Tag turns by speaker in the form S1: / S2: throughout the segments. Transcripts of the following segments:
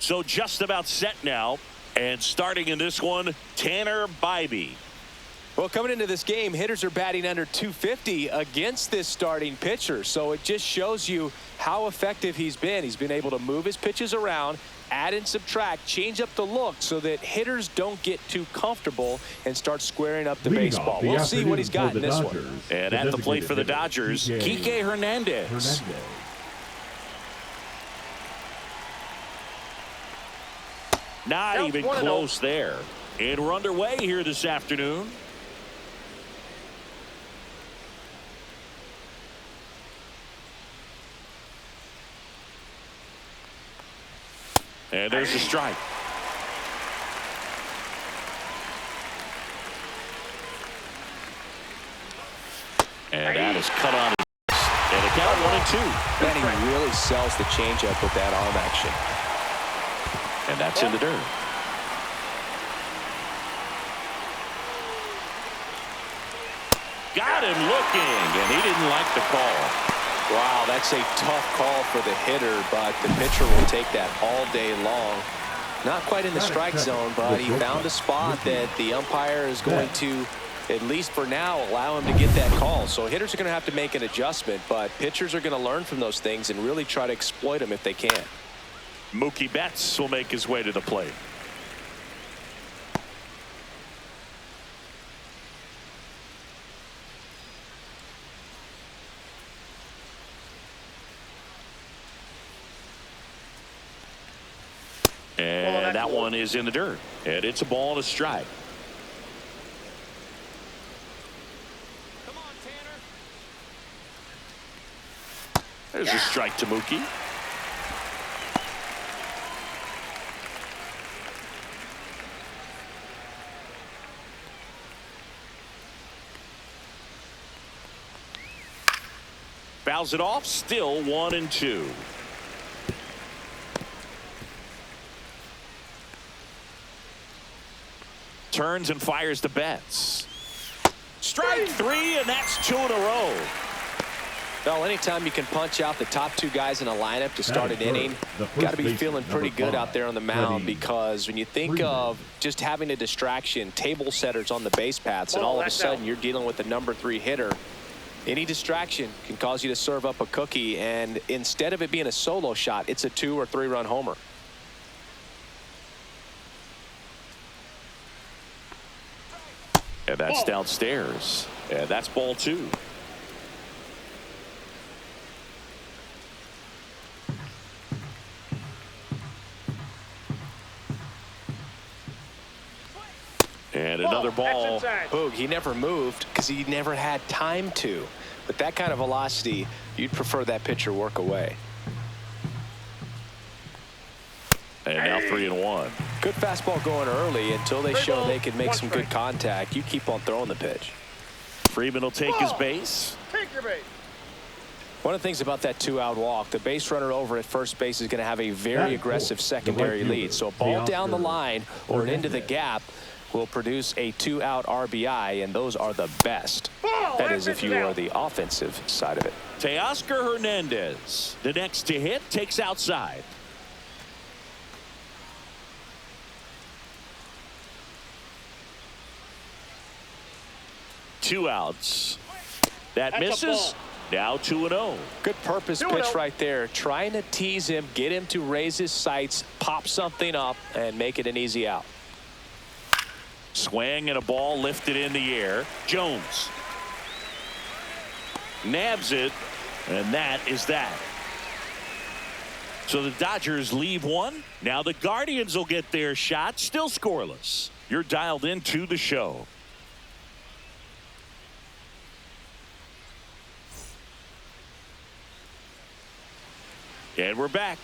S1: So just about set now. And starting in this one, Tanner Bybee.
S2: Well, coming into this game, hitters are batting under 250 against this starting pitcher. So it just shows you how effective he's been. He's been able to move his pitches around, add and subtract, change up the look so that hitters don't get too comfortable and start squaring up the baseball. We'll see what he's got in this one.
S1: And at the plate for the Dodgers, Kike Hernandez. Not even close there. And we're underway here this afternoon. And there's a strike. And that is cut on. And a count 1-2.
S2: And he really sells the changeup with that arm action.
S1: And that's in the dirt. Got him looking, and he didn't like the call.
S2: Wow, that's a tough call for the hitter, but the pitcher will take that all day long. Not quite in the strike zone, but he found a spot that the umpire is going to, at least for now, allow him to get that call. So hitters are going to have to make an adjustment, but pitchers are going to learn from those things and really try to exploit them if they can.
S1: Mookie Betts will make his way to the plate. And that one is in the dirt. And it's a ball and a strike.
S2: Come on, Tanner.
S1: There's a strike to Mookie. Fouls it off, still 1-2. Turns and fires to Betts. Strike 3, and that's 2 in a row.
S2: Well, anytime you can punch out the top 2 guys in a lineup to start an inning, got to be feeling pretty good out there on the mound, because when you think of just having a distraction, table setters on the base paths, and all of a sudden you're dealing with the number 3 hitter, any distraction can cause you to serve up a cookie, and instead of it being a solo shot, it's a 2 or 3 run homer.
S1: And that's downstairs. And that's ball 2. And another ball.
S2: Boog, he never moved because he never had time to. With that kind of velocity, you'd prefer that pitcher work away.
S1: And now 3-1.
S2: Good fastball going early until they show they can make some good contact. You keep on throwing the pitch.
S1: Freeman will take his base.
S3: Take your base.
S2: One of the things about that 2-out walk, the base runner over at first base is going to have a very aggressive secondary lead. So a ball down the line or into the gap will produce a 2-out RBI, and those are the best. That is if you are the offensive side of it.
S1: Teoscar Hernandez, the next to hit, takes outside. Two outs. That misses. Now 2-0.
S2: Good purpose pitch right there. Trying to tease him, get him to raise his sights, pop something up, and make it an easy out.
S1: Swing and a ball lifted in the air. Jones nabs it, and that is that. So the Dodgers leave one. Now the Guardians will get their shot. Still scoreless. You're dialed into the show. And we're back.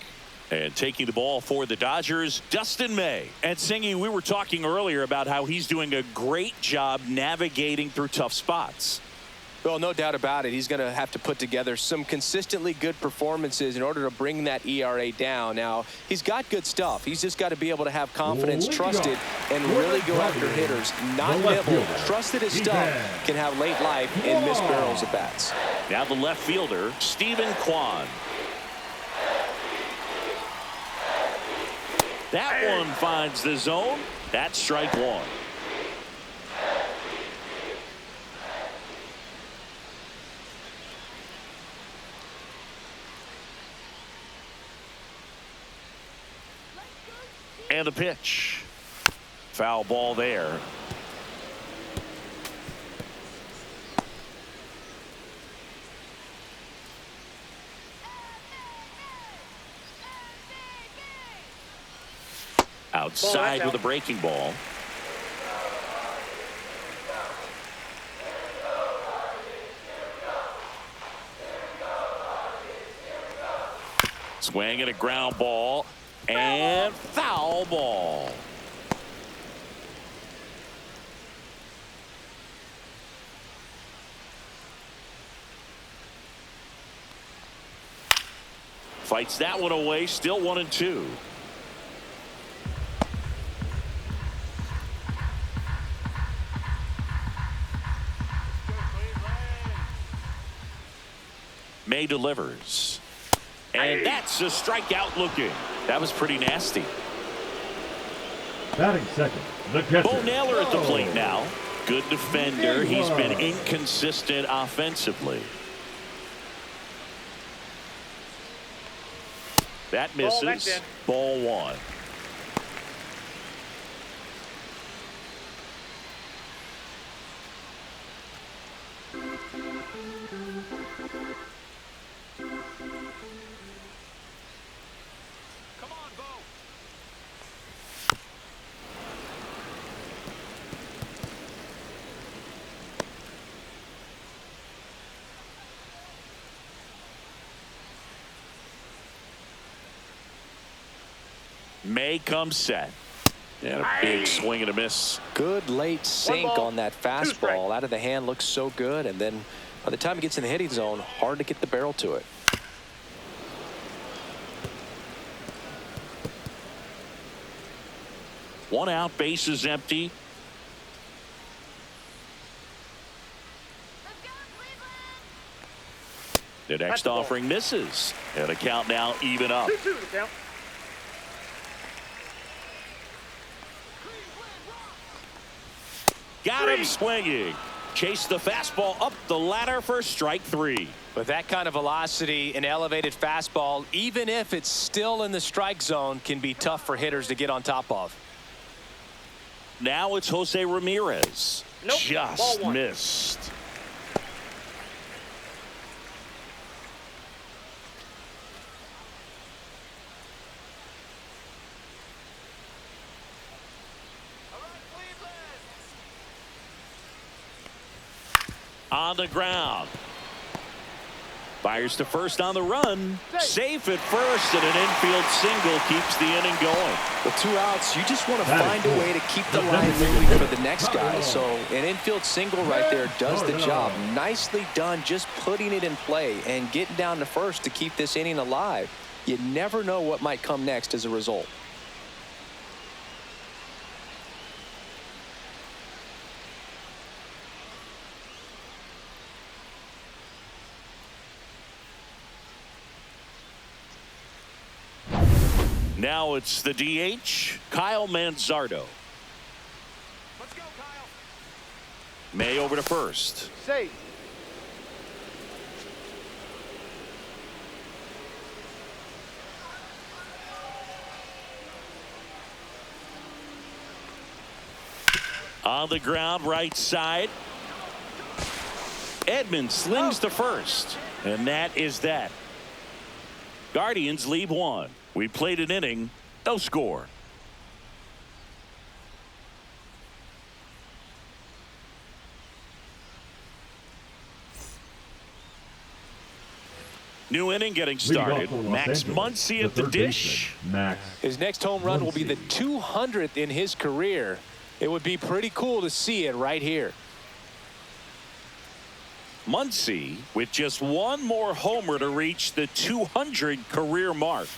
S1: And taking the ball for the Dodgers, Dustin May. And Singy, we were talking earlier about how he's doing a great job navigating through tough spots.
S2: Well, no doubt about it. He's going to have to put together some consistently good performances in order to bring that ERA down. Now, he's got good stuff. He's just got to be able to have confidence, trust it, and really go after hitters, not nibble. Trust that his stuff can have late life and miss barrels at bats.
S1: Now the left fielder, Stephen Kwan. That one finds the zone. That's strike one. And a pitch. Foul ball there. Outside with a breaking ball. Swing and a ground ball. And foul ball. Fights that one away. Still 1-2. May delivers. And that's a strikeout looking. That was pretty nasty.
S3: Batting second, the catcher.
S1: Bo Naylor at the plate now. Good defender. He's been inconsistent offensively. That misses. Ball one. May comes set. And a big swing and a miss.
S2: Good late sink on that fastball. Out of the hand, looks so good. And then by the time it gets in the hitting zone, hard to get the barrel to it.
S1: One out, base is empty. The next offering misses. And a count now even up.
S4: 2-2 the count.
S1: Got him swinging. Chase the fastball up the ladder for strike three.
S2: With that kind of velocity, an elevated fastball, even if it's still in the strike zone, can be tough for hitters to get on top of.
S1: Now it's Jose Ramirez.
S4: Nope.
S1: Just missed. On the ground. Fires to first on the run. Safe at first, and an infield single keeps the inning going.
S2: With 2 outs, you just want to find a way to keep the line moving for the next guy. So an infield single right there does the job. Nicely done, just putting it in play and getting down to first to keep this inning alive. You never know what might come next as a result.
S1: Now it's the DH, Kyle Manzardo.
S4: Let's go, Kyle.
S1: May over to first.
S4: Safe.
S1: On the ground, right side. Edman slings to first. And that is that. Guardians lead 1. We played an inning, no score. New inning getting started. Max Muncy at the dish.
S2: His next home run will be the 200th in his career. It would be pretty cool to see it right here.
S1: Muncy with just one more homer to reach the 200 career mark.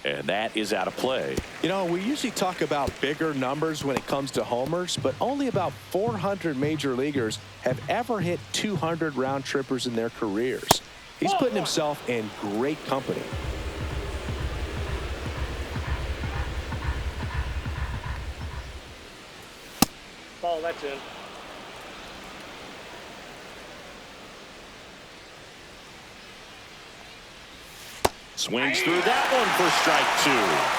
S1: And that is out of play.
S2: You know, we usually talk about bigger numbers when it comes to homers, but only about 400 major leaguers have ever hit 200 round trippers in their careers. He's putting himself in great company.
S4: ball. That's in.
S1: Swings through that one for strike 2.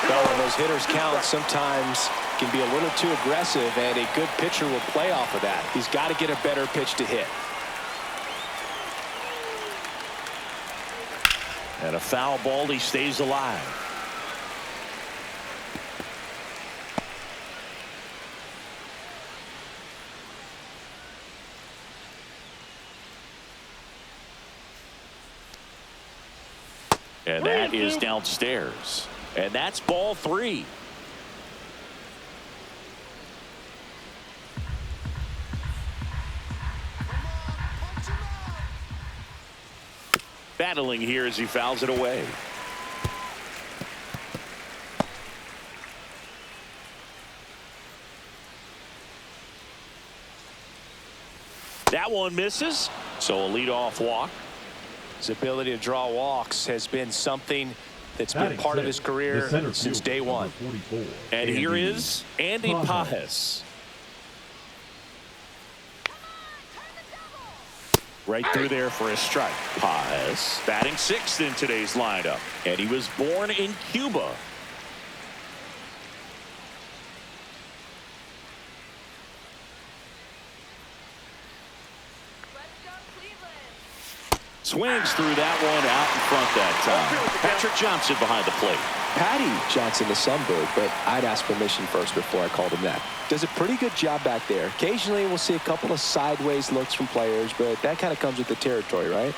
S2: Well, when those hitters count, sometimes can be a little too aggressive, and a good pitcher will play off of that. He's got to get a better pitch to hit.
S1: And a foul ball, he stays alive. And that is downstairs. And that's ball 3. Battling here as he fouls it away. That one misses. So a leadoff walk.
S2: His ability to draw walks has been something that's been part of his career since day one.
S1: And here is Andy Pajes. Right through there for a strike. Pajes batting 6th in today's lineup. And he was born in Cuba. Swings through that one out in front that time. Patrick Johnson behind the plate.
S2: Patty Johnson, the Sunbird, but I'd ask permission first before I called him that. Does a pretty good job back there. Occasionally we'll see a couple of sideways looks from players, but that kind of comes with the territory, right?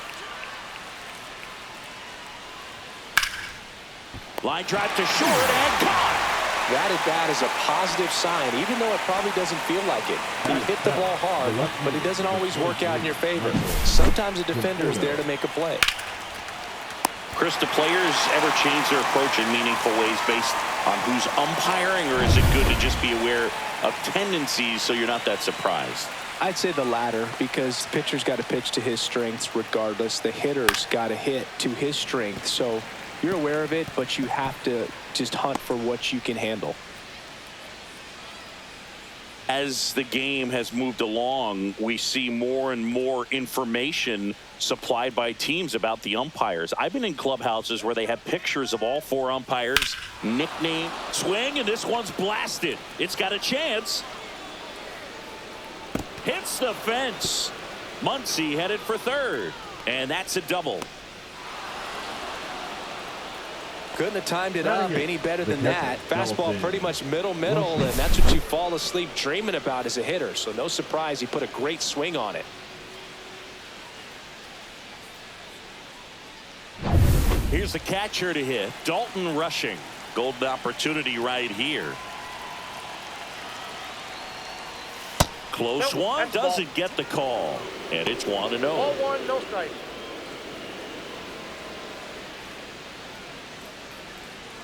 S1: Line drive to short and caught.
S2: That at bat is a positive sign, even though it probably doesn't feel like it. He hit the ball hard, but it doesn't always work out in your favor. Sometimes a defender is there to make a play.
S1: Chris, do players ever change their approach in meaningful ways based on who's umpiring, or is it good to just be aware of tendencies so you're not that surprised?
S2: I'd say the latter, because the pitcher's got to pitch to his strengths regardless. The hitter's got to hit to his strength. So you're aware of it, but you have to just hunt for what you can handle.
S1: As the game has moved along, we see more and more information supplied by teams about the umpires. I've been in clubhouses where they have pictures of all 4 umpires, nickname, swing, and this one's blasted. It's got a chance. Hits the fence. Muncy headed for 3rd, and that's a double.
S2: Couldn't have timed it up any better than that. Fastball pretty much middle, and that's what you fall asleep dreaming about as a hitter. So no surprise he put a great swing on it.
S1: Here's the catcher to hit. Dalton rushing. Golden opportunity right here. Close one. Doesn't get the call. And it's 1-0.
S4: Ball 1, no strike.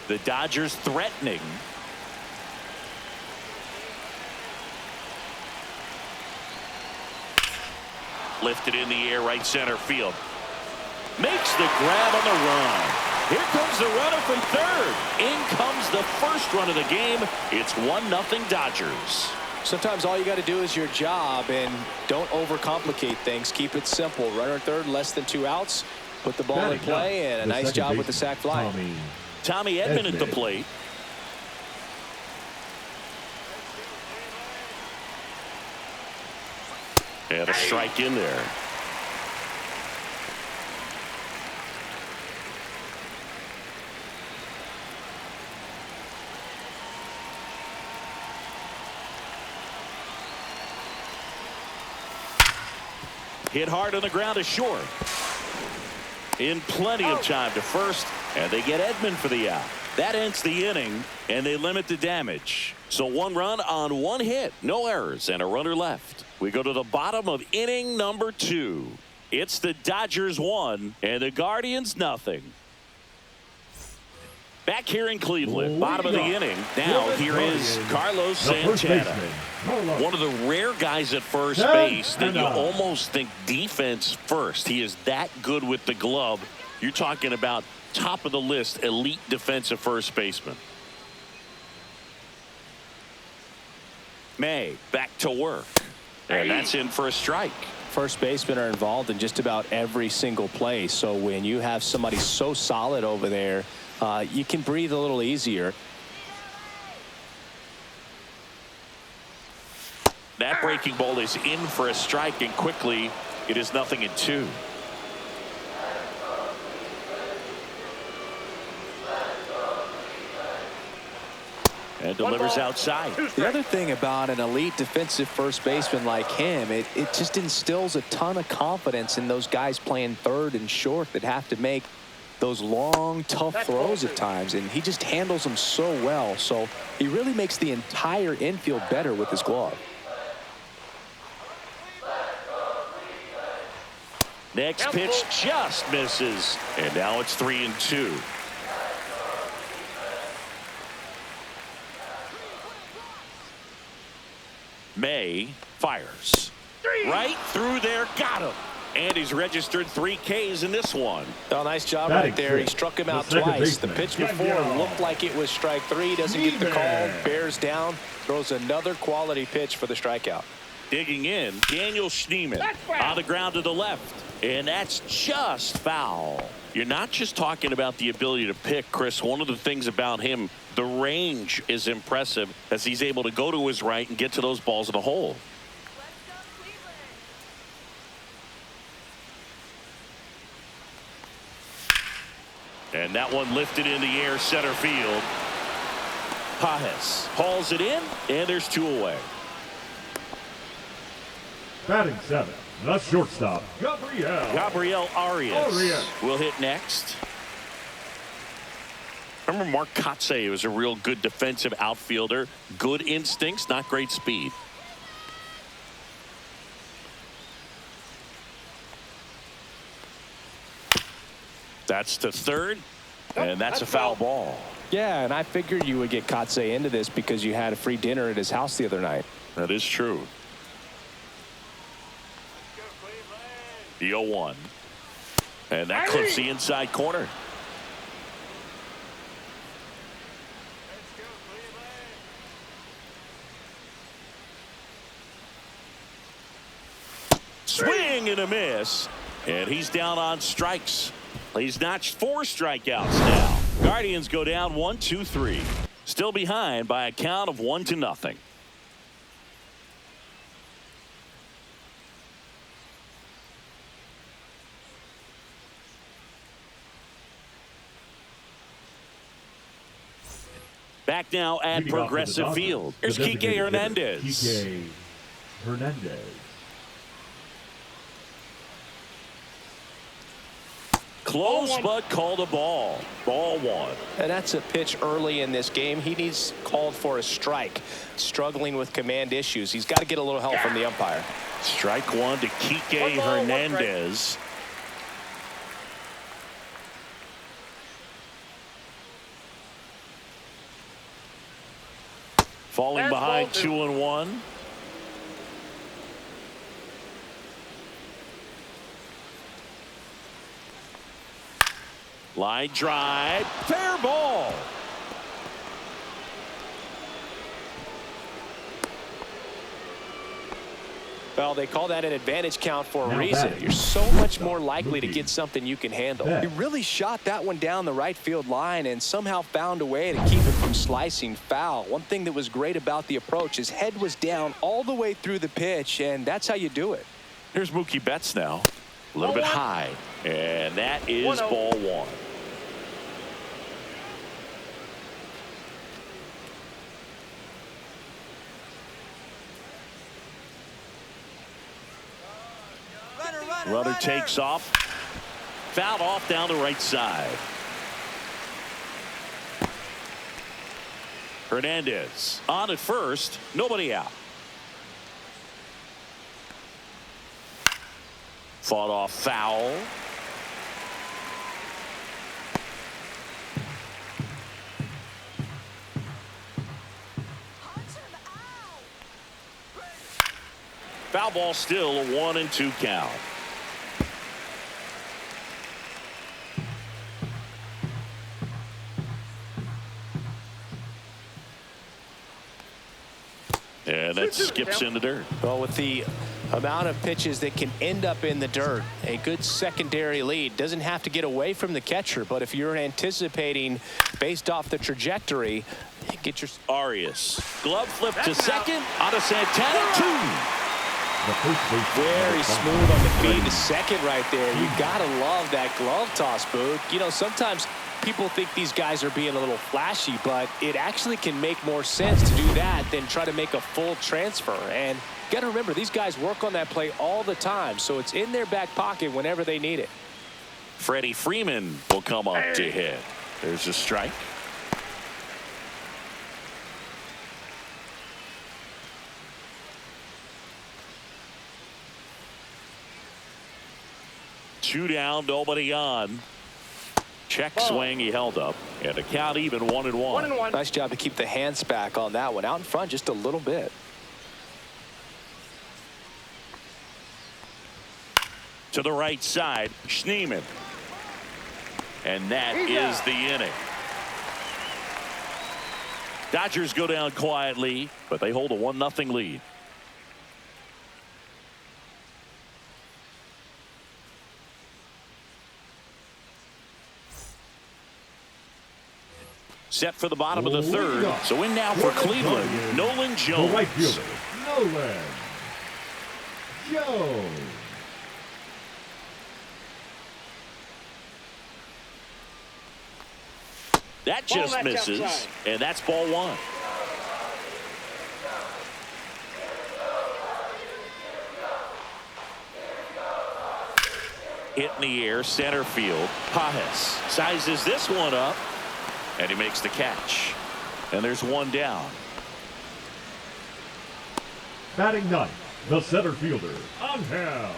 S1: The Dodgers threatening. Lifted in the air, right center field. Makes the grab on the run. Here comes the runner from 3rd. In comes the first run of the game. It's 1-0 Dodgers.
S2: Sometimes all you got to do is your job, and don't overcomplicate things. Keep it simple. Runner at 3rd, less than 2 outs. Put the ball in play, and a nice job with the sac fly.
S1: Tommy Edman at the plate. And a strike in there. Hit hard on the ground to short. In plenty of time to first, and they get Edman for the out. That ends the inning, and they limit the damage. So 1 run on 1 hit, no errors, and a runner left. We go to the bottom of inning number 2. It's the Dodgers 1 and the Guardians nothing. Back here in Cleveland, bottom of the inning. Now here is Carlos Santana. One of the rare guys at first base that you almost think defense first. He is that good with the glove. You're talking about top of the list, elite defensive first baseman. May back to work. And that's in for a strike.
S2: First basemen are involved in just about every single play. So when you have somebody so solid over there, you can breathe a little easier.
S1: That breaking ball is in for a strike, and quickly it is 0-2. And delivers outside.
S2: The other thing about an elite defensive first baseman like him, it just instills a ton of confidence in those guys playing third and short that have to make those long, tough throws at times, and he just handles them so well. So he really makes the entire infield better with his glove.
S1: Next pitch just misses, and now it's 3-2. May fires right through there, got him, and he's registered 3 Ks in this one.
S2: Oh, nice job right there. He struck him out twice. The pitch before looked like it was strike 3. Doesn't get the call. Bears down. Throws another quality pitch for the strikeout.
S1: Digging in, Daniel Schneemann on the ground to the left, and that's just foul. You're not just talking about the ability to pick, Chris. One of the things about him, the range is impressive as he's able to go to his right and get to those balls in the hole. And that one lifted in the air, center field. Pajes hauls it in, and there's 2 away.
S3: Batting 7, the shortstop,
S1: Gabriel Arias will hit next. Remember Mark Kotsay was a real good defensive outfielder. Good instincts, not great speed. That's to third, and that's a foul ball.
S2: Yeah, and I figured you would get Kotsay into this because you had a free dinner at his house the other night.
S1: That is true. The 0-1. And that clips the inside corner. Swing and a miss. And he's down on strikes. He's notched 4 strikeouts now. Guardians go down 1-2-3. Still behind by a count of 1-0. Back now at Progressive Field. Here's Kike Hernandez.
S3: Kike Hernandez.
S1: Close, but called a ball. Ball 1.
S2: And that's a pitch early in this game. He needs called for a strike. Struggling with command issues. He's got to get a little help from the umpire.
S1: Strike 1 to Kike Hernandez. Falling behind 2-1. Line drive, fair ball.
S2: Well, they call that an advantage count for a reason. You're so much more likely to get something you can handle. He really shot that one down the right field line and somehow found a way to keep it from slicing foul. One thing that was great about the approach, his head was down all the way through the pitch, and that's how you do it.
S1: Here's Mookie Betts now. A little bit high. And that is ball 1. Runner takes off. Fouled off down the right side. Hernandez on at first. Nobody out. Fought off foul. Foul ball, still a 1-2 count. And that skips in the dirt.
S2: Well, with the amount of pitches that can end up in the dirt, a good secondary lead doesn't have to get away from the catcher, but if you're anticipating based off the trajectory, get your
S1: Arias. Glove flip to second. On to Santana, 2.
S2: Very smooth on the feed to second right there. You gotta love that glove toss, Boog. You know, sometimes people think these guys are being a little flashy, but it actually can make more sense to do that than try to make a full transfer. And you got to remember, these guys work on that play all the time, so it's in their back pocket whenever they need it.
S1: Freddie Freeman will come up to hit. There's a strike. Two down, nobody on. Check swing, he held up, and a count even 1-1.
S2: Nice job to keep the hands back on that one. Out in front just a little bit.
S1: To the right side, Schneemann. And that is the inning. Dodgers go down quietly, but they hold a 1-0 lead. Set for the bottom of the third. So in now for Cleveland, Nolan Jones.
S3: The right fielder, Nolan Jones.
S1: That just misses, and that's ball 1. Hit in the air, center field. Pajes sizes this one up. And he makes the catch. And there's one down.
S3: Batting ninth, the center fielder, Angel.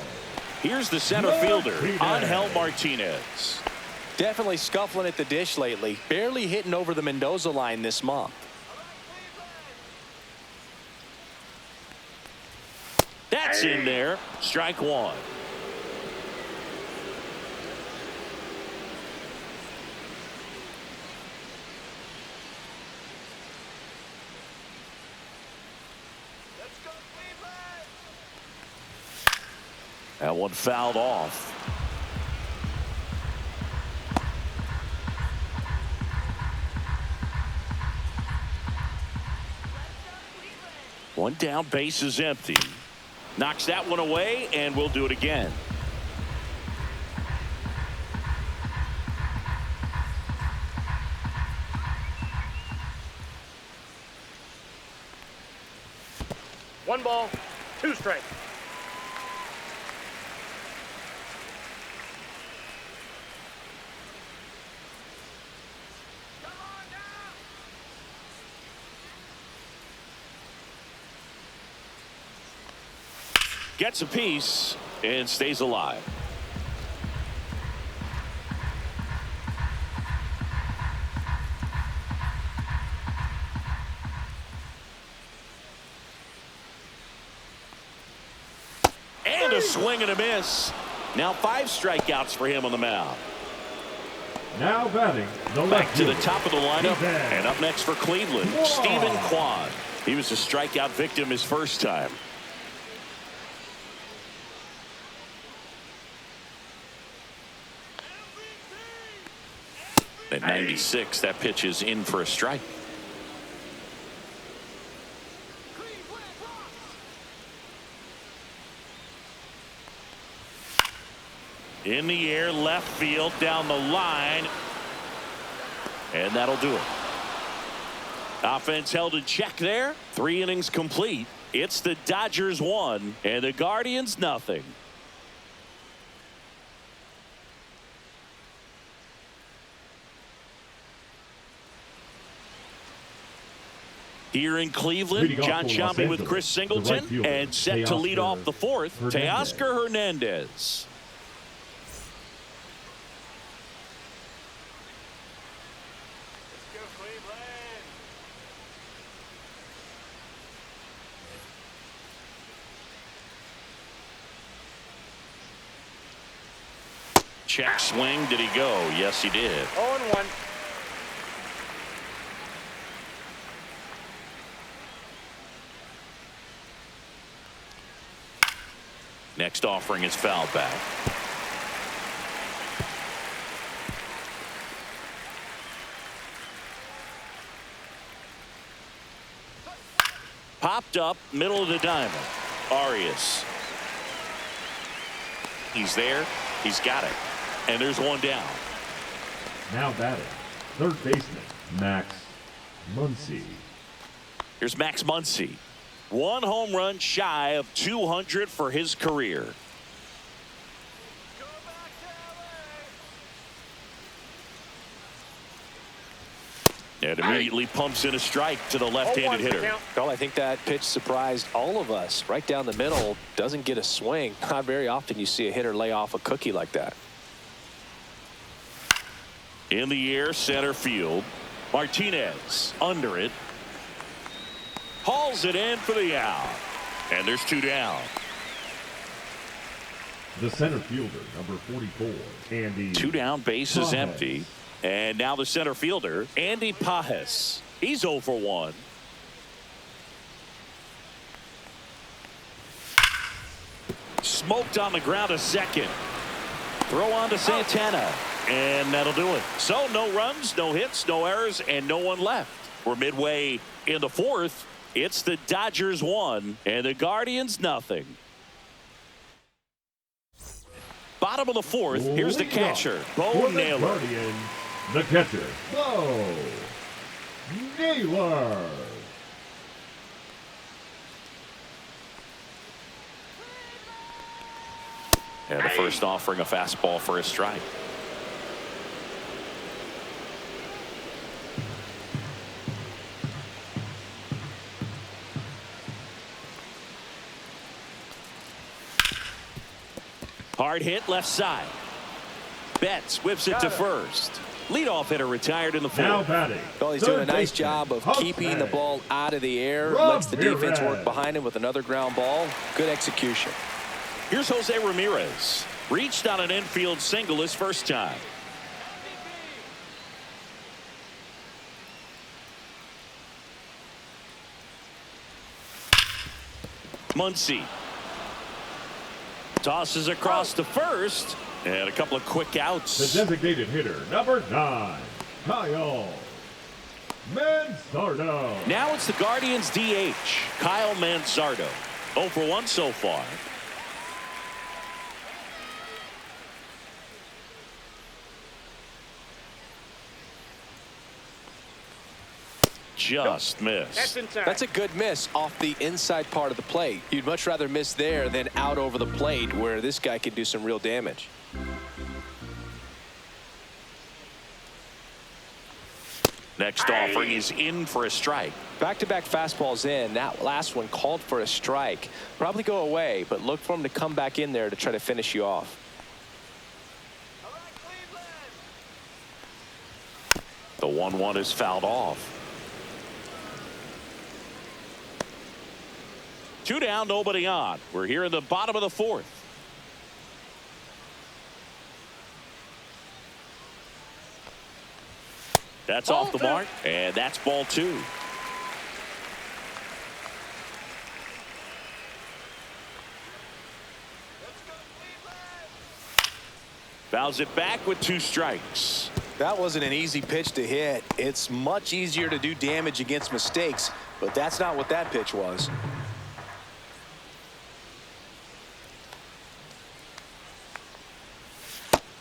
S1: Here's the center fielder, Angel Martinez.
S2: Definitely scuffling at the dish lately. Barely hitting over the Mendoza line this month.
S1: That's in there. Strike 1. That one fouled off. One down, base is empty. Knocks that one away, and we'll do it again.
S4: One ball, 2 strikes.
S1: Gets a piece and stays alive. And a swing and a miss. Now 5 strikeouts for him on the mound.
S3: Now batting the
S1: Back
S3: left
S1: to the
S3: fielder,
S1: top of the lineup.
S3: Steven.
S1: And up next for Cleveland, Stephen Kwan. He was a strikeout victim his first time. At 96, that pitch is in for a strike. In the air, left field, down the line. And that'll do it. Offense held in check there. 3 innings complete. It's the Dodgers 1 and the Guardians nothing. Here in Cleveland, John Sciambi with Chris Singleton, and set to lead off the 4th, Teoscar Hernandez. Check swing. Did he go? Yes, he did.
S4: 0-1.
S1: Next offering is fouled back. Popped up, middle of the diamond. Arias. He's there. He's got it. And there's one down.
S3: Now batting, third baseman, Max Muncy.
S1: Here's Max Muncy. One home run shy of 200 for his career. And immediately pumps in a strike to the left-handed hitter.
S2: Well, I think that pitch surprised all of us. Right down the middle, doesn't get a swing. Not very often you see a hitter lay off a cookie like that.
S1: In the air, center field. Martinez under it. Hauls it in for the out. And there's two down.
S3: The center fielder, number 44, Andy.
S1: Two down, base is
S3: Pages.
S1: empty. And now the center fielder, Andy Pages. He's 0 for 1. Smoked on the ground a second. Throw on to Santana. And that'll do it. So no runs, no hits, no errors, and no one left. We're midway in the fourth. It's the Dodgers 1 and the Guardians nothing. Bottom of the fourth. Here's the catcher, Bo Naylor.
S3: Guardians, the catcher, Bo Naylor.
S1: And the first offering a fastball for a strike. Hard hit left side. Betts whips it to first. Leadoff hitter retired in the
S3: Now
S1: fourth.
S3: batting.
S2: Well, he's doing a nice job of keeping the ball out of the air. Lets the defense work behind him with another ground ball. Good execution.
S1: Here's Jose Ramirez. Reached on an infield single his first time. Muncy tosses across to first, and a couple of quick outs.
S3: The designated hitter, number 9, Kyle Manzardo.
S1: Now it's the Guardians DH, Kyle Manzardo. 0 for 1 so far. Just missed.
S2: That's a good miss off the inside part of the plate. You'd much rather miss there than out over the plate where this guy can do some real damage.
S1: Next offering is in for a strike.
S2: Back-to-back fastballs in. That last one called for a strike. Probably go away, but look for him to come back in there to try to finish you off.
S1: The 1-1 is fouled off. 2 down, nobody on. We're here in the bottom of the fourth. That's off the mark, and that's ball 2. Fouls it back with 2 strikes.
S2: That wasn't an easy pitch to hit. It's much easier to do damage against mistakes, but that's not what that pitch was.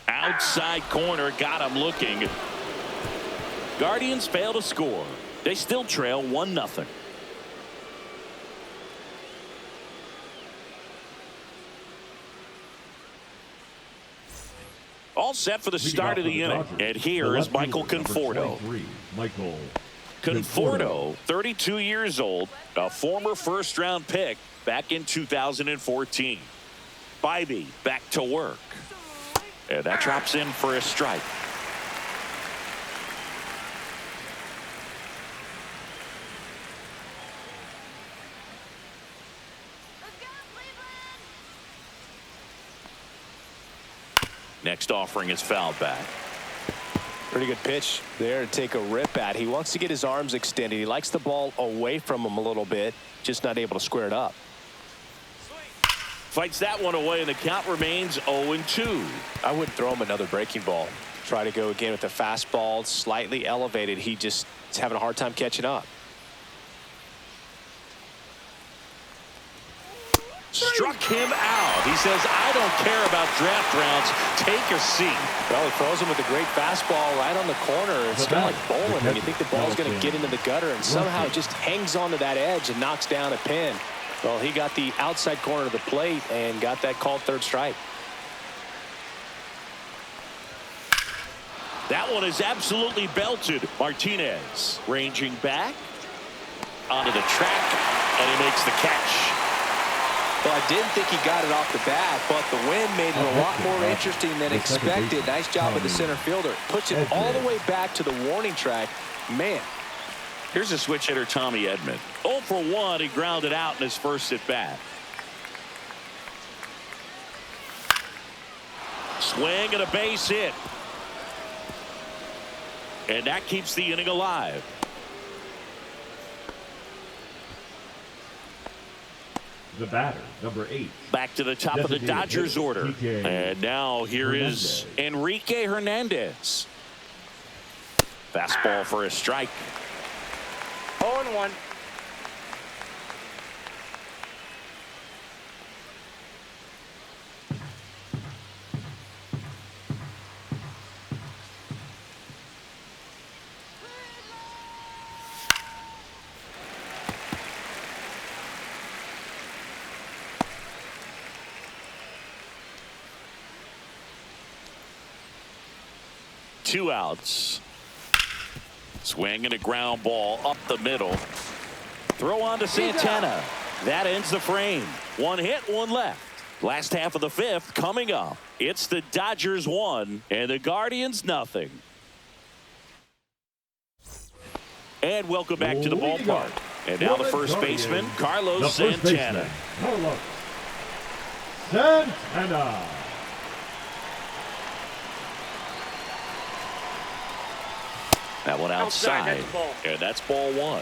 S1: Outside corner, got him looking. Guardians fail to score. They still trail 1-0. All set for the start of the inning. And here is Michael Conforto. Conforto, 32 years old, a former first-round pick back in 2014. Bybee back to work. And that drops in for a strike. Next offering is fouled back.
S2: Pretty good pitch there to take a rip at. He wants to get his arms extended. He likes the ball away from him a little bit, just not able to square it up.
S1: Fights that one away, and the count remains 0-2.
S2: I wouldn't throw him another breaking ball. Try to go again with the fastball, slightly elevated. He just is having a hard time catching up.
S1: Struck him out. He says, I don't care about draft rounds. Take a seat.
S2: Well, he throws him with a great fastball right on the corner. It's kind of like bowling when you think the ball's going to get into the gutter, and somehow it just hangs onto that edge and knocks down a pin. Well, he got the outside corner of the plate and got that called third strike.
S1: That one is absolutely belted. Martinez ranging back onto the track, and he makes the catch.
S2: Well, I didn't think he got it off the bat, but the wind made it a lot more interesting than expected. Nice job with the center fielder. Puts it all the way back to the warning track. Man.
S1: Here's a switch hitter, Tommy Edman. 0 for 1. He grounded out in his first at bat. Swing and a base hit. And that keeps the inning alive.
S3: The batter, number 8.
S1: Back to the top of the Dodgers order. And now here is Enrique Hernandez. Fastball for a strike.
S4: 0-1.
S1: Two outs. Swing and a ground ball up the middle. Throw on to Santana. That ends the frame. One hit, one left. Last half of the fifth coming up. It's the Dodgers 1 and the Guardians nothing. And welcome back to the ballpark. And now the first baseman, Carlos Santana.
S3: Carlos Santana.
S1: That one outside, and that's ball 1.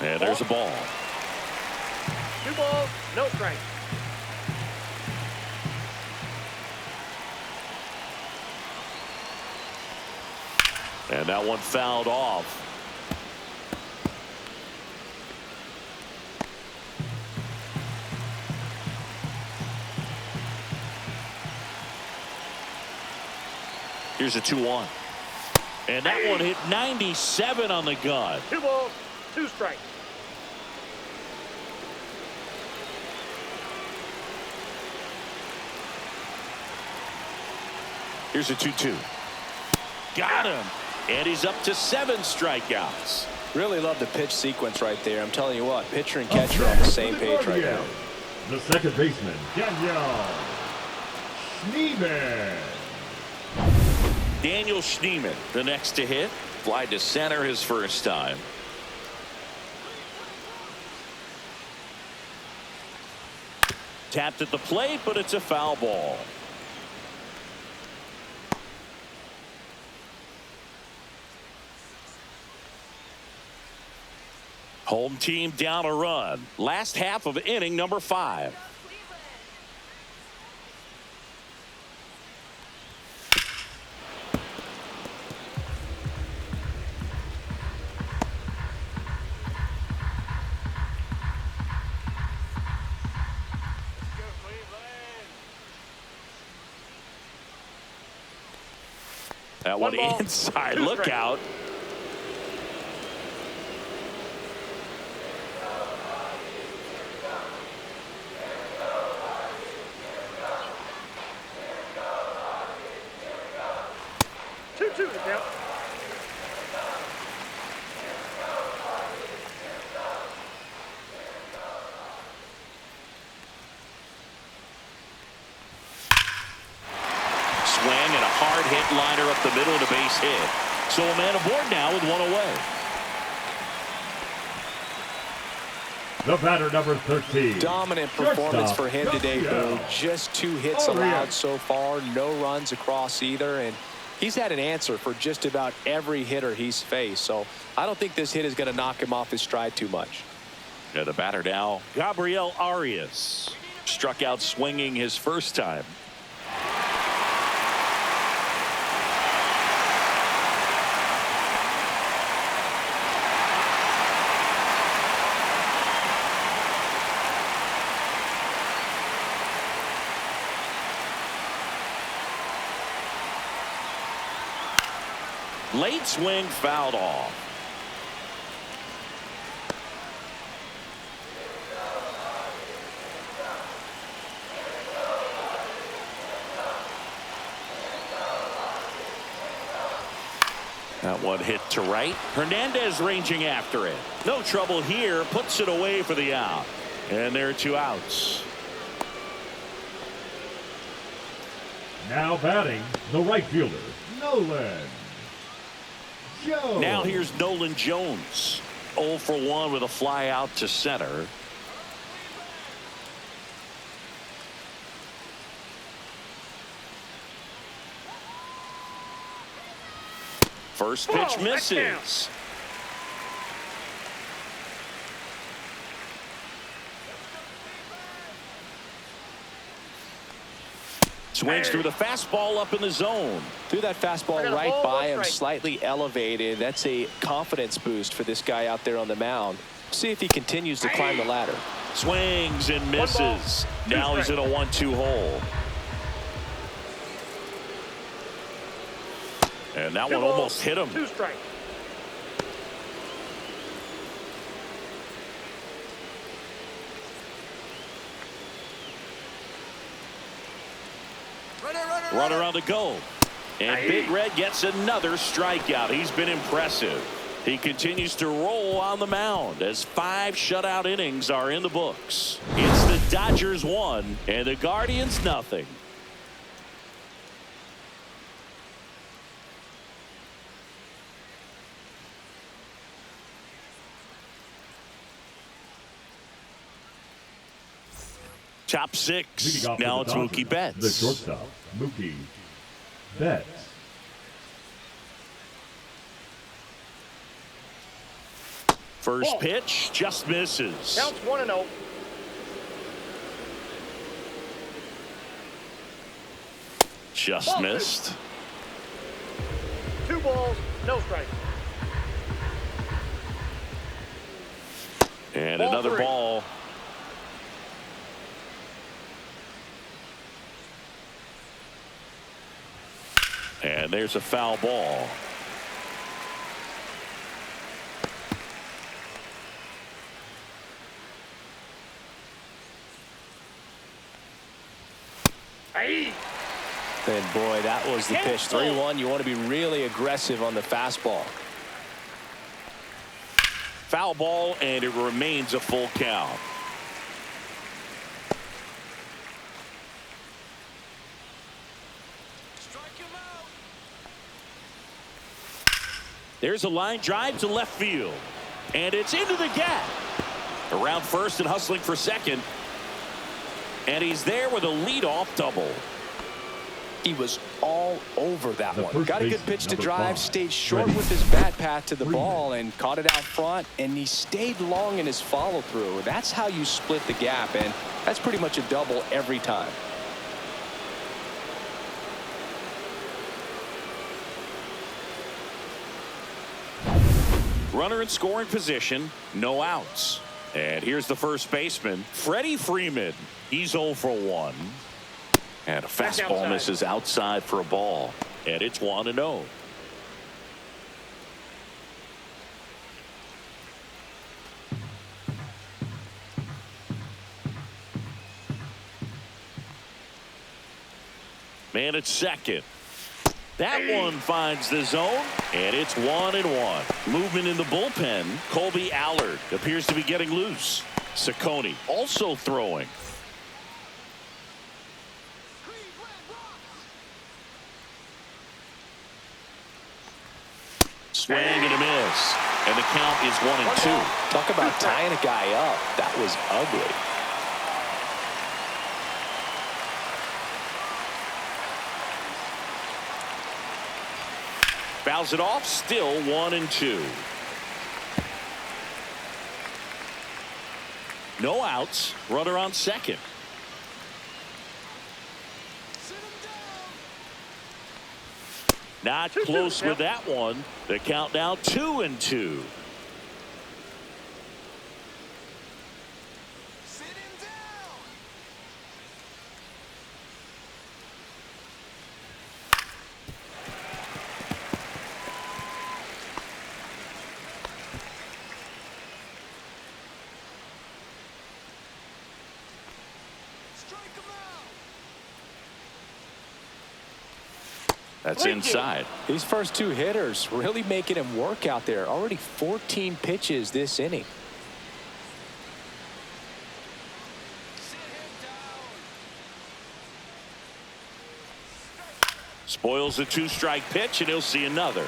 S1: And there's a ball.
S4: 2 balls, no strike.
S1: And that one fouled off. Here's a 2-1. And that one hit 97 on the gun.
S4: 2 balls, 2 strikes.
S1: Here's a 2-2. Got him. And he's up to 7 strikeouts.
S2: Really love the pitch sequence right there. I'm telling you what, pitcher and catcher are on the same page right now.
S3: The second baseman, Daniel Schneeman.
S1: Daniel Schneeman, the next to hit. Fly to center his first time. Tapped at the plate, but it's a foul ball. Home team down a run. Last half of inning number 5. That one inside. Look out.
S4: Two to count.
S1: Swing and a hard hit liner up the middle and a base hit. So a man aboard now with 1 away.
S3: the batter number 13.
S2: Dominant performance
S3: Shortstop,
S2: for him today,
S3: Garcia.
S2: Boo. Just 2 hits allowed so far, no runs across either, and he's had an answer for just about every hitter he's faced. So I don't think this hit is going to knock him off his stride too much.
S1: Yeah, the batter now, Gabriel Arias. Struck out swinging his first time. Late swing fouled off. That one hit to right. Hernandez ranging after it. No trouble here. Puts it away for the out. And there are 2 outs.
S3: Now batting, the right fielder, Nolan Jones.
S1: Now here's Nolan Jones. 0 for 1 with a fly out to center. First pitch misses. Swings through the fastball up in the zone.
S2: Threw that fastball right by him, slightly elevated. That's a confidence boost for this guy out there on the mound. See if he continues to climb the ladder.
S1: Swings and misses. Now he's in a 1-2 hole. And that one almost hit him.
S4: 2 strikes.
S1: Runner on the go. And Big Red gets another strikeout. He's been impressive. He continues to roll on the mound as 5 shutout innings are in the books. It's the Dodgers 1 and the Guardians nothing. Top 6. Now it's Mookie Betts.
S3: The shortstop, Mookie Betts.
S1: First pitch just misses.
S4: Counts 1-0.
S1: Just missed.
S4: 2 balls, no strikes.
S1: And
S4: Ball
S1: another
S4: 3.
S1: ball. And there's a foul ball.
S2: And boy, that was the pitch. 3-1. You want to be really aggressive on the fastball.
S1: Foul ball, and it remains a full count. There's a line drive to left field. And it's into the gap. Around first and hustling for second. And he's there with a leadoff double.
S2: He was all over that
S3: The
S2: one.
S3: first
S2: Got a good
S3: baseman,
S2: pitch to
S3: number
S2: drive,
S3: 5.
S2: stayed short
S3: Ready.
S2: with his bat path to the
S3: Freeman.
S2: ball and caught it out front, and he stayed long in his follow through. That's how you split the gap, and that's pretty much a double every time.
S1: Runner in scoring position, no outs. And here's the first baseman, Freddie Freeman. He's 0 for 1. And a fastball misses outside for a ball. And it's 1-0. Man at second. That one finds the zone, and it's 1-1. Movement in the bullpen. Colby Allard appears to be getting loose. Saccone also throwing. Swing and a miss. And the count is 1-2.
S2: Talk about tying a guy up. That was ugly.
S1: Fouls it off, still 1-2. No outs, runner on second. Not close with that one. The count now 2-2. That's inside.
S2: These first two hitters really making him work out there. Already 14 pitches this inning.
S1: Spoils the two-strike pitch, and he'll see another.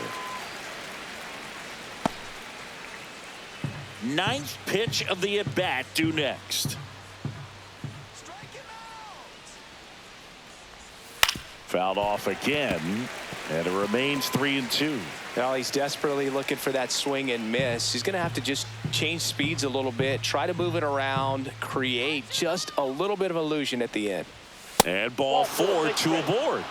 S1: Ninth pitch of the at-bat due next. Fouled off again, and it remains 3-2.
S2: Well, he's desperately looking for that swing and miss. He's going to have to just change speeds a little bit, try to move it around, create just a little bit of illusion at the end.
S1: And ball 4, 2 aboard.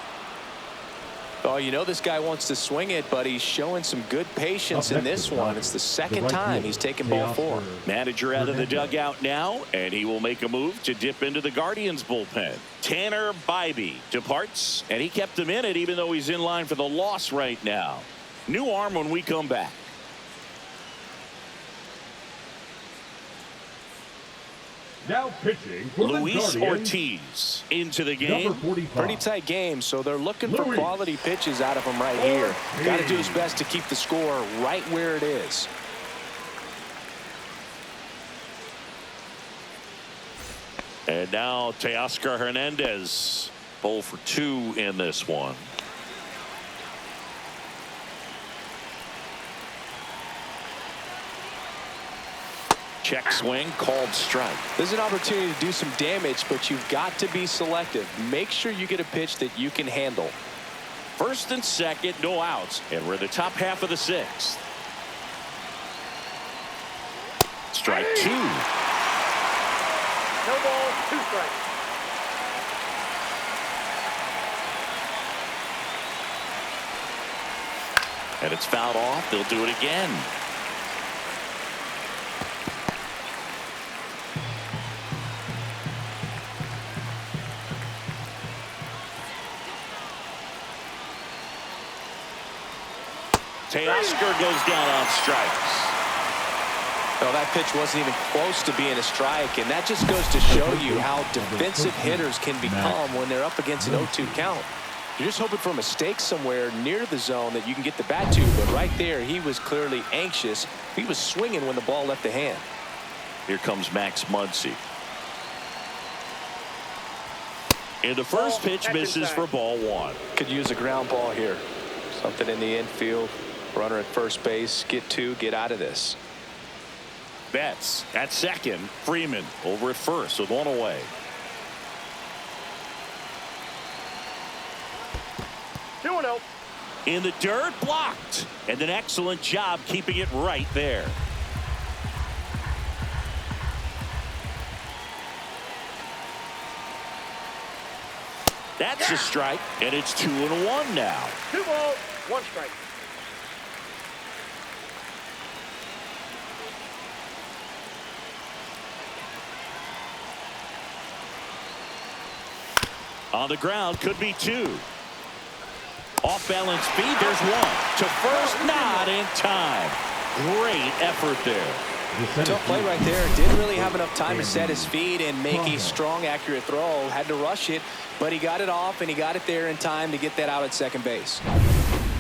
S2: Oh, you know this guy wants to swing it, but he's showing some good patience in this one. It's the second time he's taken ball 4.
S1: Manager out of the dugout now, and he will make a move to dip into the Guardians bullpen. Tanner Bybee departs, and he kept him in it even though he's in line for the loss right now. New arm when we come back.
S3: Now pitching for
S1: Luis
S3: the Guardians,
S1: Ortiz into the game.
S2: Pretty tight game, so they're looking for quality pitches out of him right here. Got to do his best to keep the score right where it is.
S1: And now Teoscar Hernandez, 0 for 2 in this one. Check swing, called strike.
S2: There's an opportunity to do some damage, but you've got to be selective. Make sure you get a pitch that you can handle.
S1: First and second, no outs, and we're in the top half of the 6th. Strike 2.
S4: No ball, 2 strikes.
S1: And it's fouled off. They'll do it again. Teoscar goes down on strikes.
S2: Well, that pitch wasn't even close to being a strike, and that just goes to show you how defensive hitters can become when they're up against an 0-2 count. You're just hoping for a mistake somewhere near the zone that you can get the bat to, but right there he was clearly anxious. He was swinging when the ball left the hand.
S1: Here comes Max Muncy. And the first pitch misses for ball 1.
S2: Could use a ground ball here. Something in the infield. Runner at first base. Get 2. Get out of this.
S1: Betts at second. Freeman over at first with 1 away.
S4: 2-0.
S1: In the dirt, blocked. And an excellent job keeping it right there. That's a strike, and it's 2-1 now.
S4: 2 balls, 1 strike.
S1: On the ground, could be 2. Off balance feed, there's 1. To first, not in time. Great effort there.
S2: Tough play right there. Didn't really have enough time to set his feet and make a strong, accurate throw. Had to rush it, but he got it off, and he got it there in time to get that out at second base.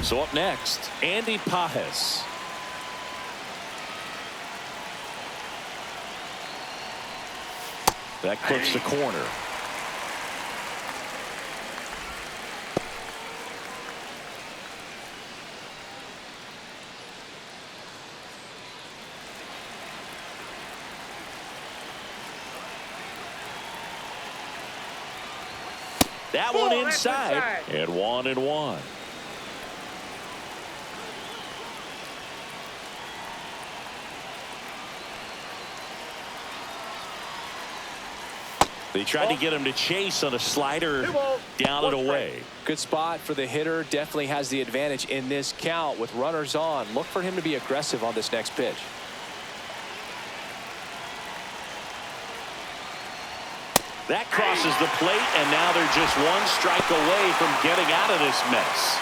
S1: So up next, Andy Pajes. That clips the corner. That
S4: Ball,
S1: one
S4: that's
S1: inside.
S4: inside.
S1: And 1-1. They tried to get him to chase on a slider down and away.
S2: Good spot for the hitter. Definitely has the advantage in this count with runners on. Look for him to be aggressive on this next pitch.
S1: That crosses the plate, and now they're just one strike away from getting out of this mess.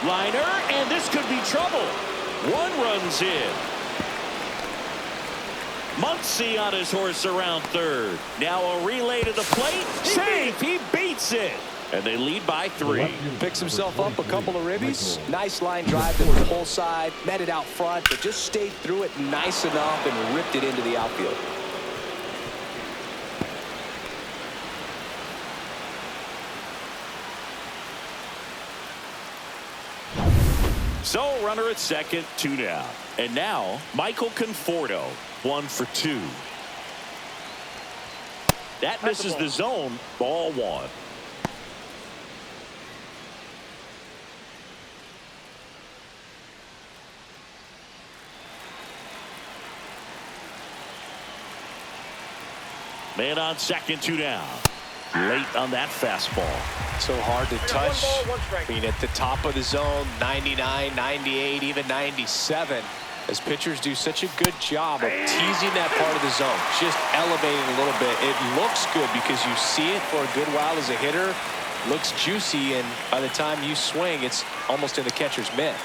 S1: Liner, and this could be trouble. One run's in. Muncy on his horse around third. Now a relay to the plate. Safe. He beats it. And they lead by 3.
S2: Picks himself up a couple of ribbies. Nice line drive to the pull side. Met it out front, but just stayed through it nice enough and ripped it into the outfield.
S1: So runner at second, 2 down. And now Michael Conforto, 1 for 2. That misses the zone. Ball 1. Man on second, 2 down. Late on that fastball.
S2: So hard to touch. I mean, at the top of the zone, 99, 98, even 97. As pitchers do such a good job of teasing that part of the zone, just elevating a little bit. It looks good because you see it for a good while as a hitter. Looks juicy, and by the time you swing, it's almost in the catcher's mitt.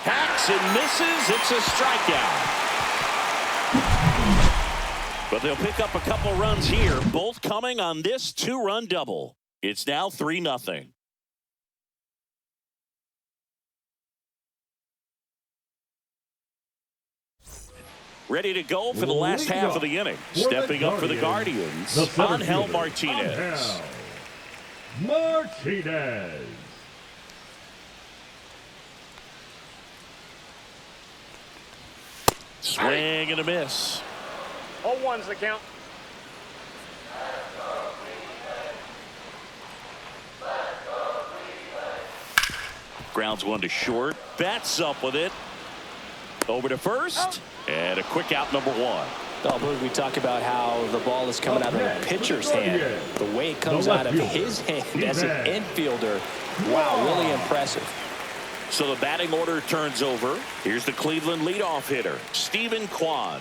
S1: Hacks and misses. It's a strikeout. But they'll pick up a couple runs here, both coming on this 2-run double. It's now 3-0. Ready to go for the last half of the inning. Stepping up for the Guardians, Angel Martinez.
S3: Martinez.
S1: Swing and a miss.
S4: 0-1's the count.
S1: Grounds one to short. Bats up with it. Over to first. And a quick out, number 1.
S2: Oh, we talk about how the ball is coming out of the pitcher's hand. The way it comes out of his hand as an infielder. Wow, really impressive.
S1: So the batting order turns over. Here's the Cleveland leadoff hitter, Stephen Kwan.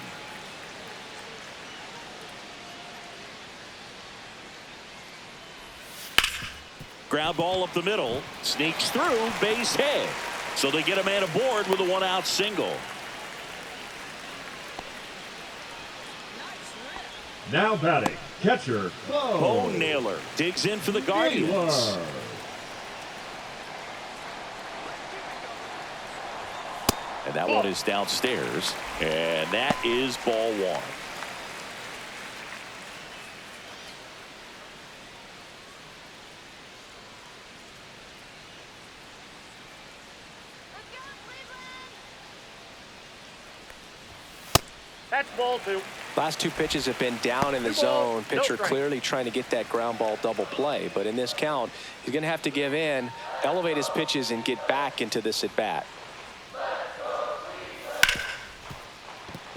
S1: Ground ball up the middle, sneaks through, base hit. So they get a man aboard with a 1-out single.
S3: Now batting, catcher,
S1: Bo Naylor digs in for the Guardians. And that one is downstairs. And that is ball 1.
S4: That's ball 2.
S2: Last 2 pitches have been down in the zone. Pitcher clearly trying to get that ground ball double play. But in this count, he's going to have to give in, elevate his pitches, and get back into this at bat.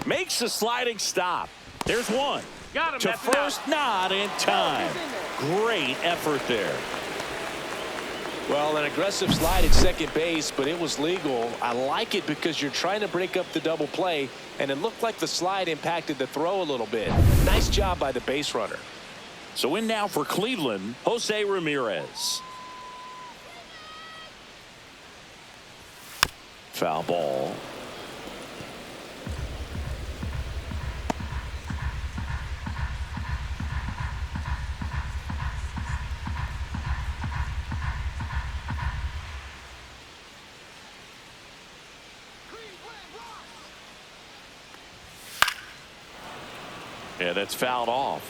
S1: Makes the sliding stop. There's one.
S4: Got him.
S1: To first, not in time. Great effort there.
S2: Well, an aggressive slide at second base, but it was legal. I like it because you're trying to break up the double play, and it looked like the slide impacted the throw a little bit. Nice job by the base runner.
S1: So in now for Cleveland, Jose Ramirez. Foul ball. Yeah, that's fouled off.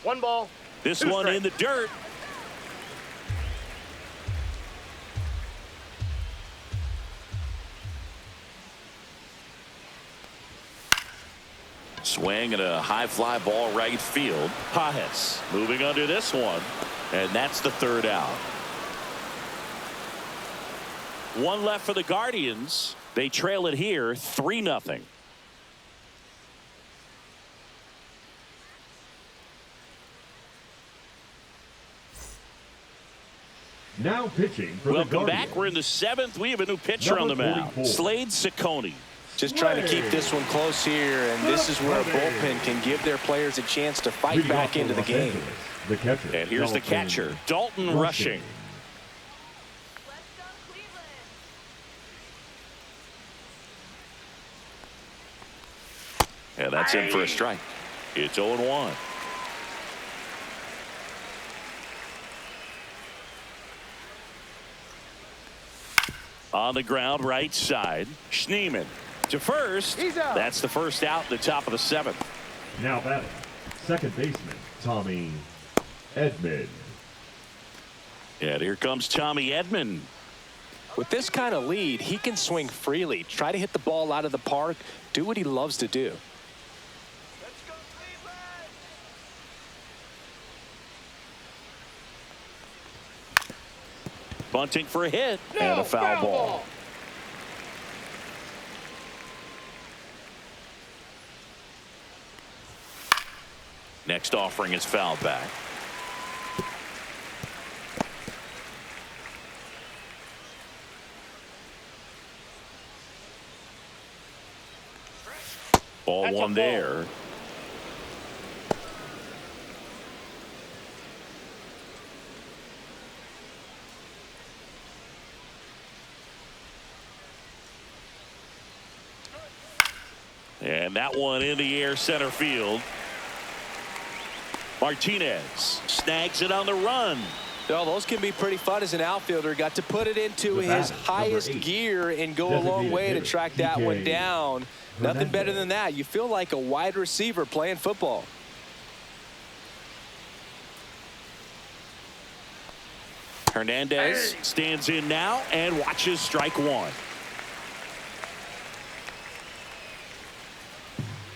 S4: 1 ball.
S1: This
S4: 2
S1: one
S4: strikes.
S1: in the dirt. Swing and a high fly ball right field. Pajes moving under this one, and that's the 3rd out. 1 left for the Guardians. They trail it here 3-0.
S3: Now pitching for the
S1: Welcome
S3: Guardians.
S1: back. We're in the 7th. We have a new pitcher on the mound.
S3: 44.
S1: Slade Ciccone.
S2: Just trying to keep this one close here, and this is where a bullpen can give their players a chance to fight
S3: Leading
S2: back
S3: off for
S2: into the
S3: Los
S2: game.
S3: Angeles, the catcher.
S1: And here's the catcher, Dalton Rushing. And that's in for a strike. It's 0-1. On the ground, right side. Schneemann to first.
S4: He's out.
S1: That's the first out in the top of the 7th.
S3: Now batting, second baseman Tommy Edman.
S1: And here comes Tommy Edman.
S2: With this kind of lead, he can swing freely, try to hit the ball out of the park, do what he loves to do.
S1: Bunting for a hit and a foul ball. Next offering is fouled back. Ball
S4: That's a
S1: one
S4: ball.
S1: there. And that one in the air center field. Martinez snags it on the run.
S2: No, those can be pretty fun as an outfielder. Got to put it into
S3: The
S2: his
S3: batter,
S2: highest
S3: number 8,
S2: gear and go a long way to
S3: hitter,
S2: track that one
S3: DK
S2: down. Nothing better
S3: Hernandez.
S2: than that. You feel like a wide receiver playing football.
S1: Hernandez stands in now and watches strike one.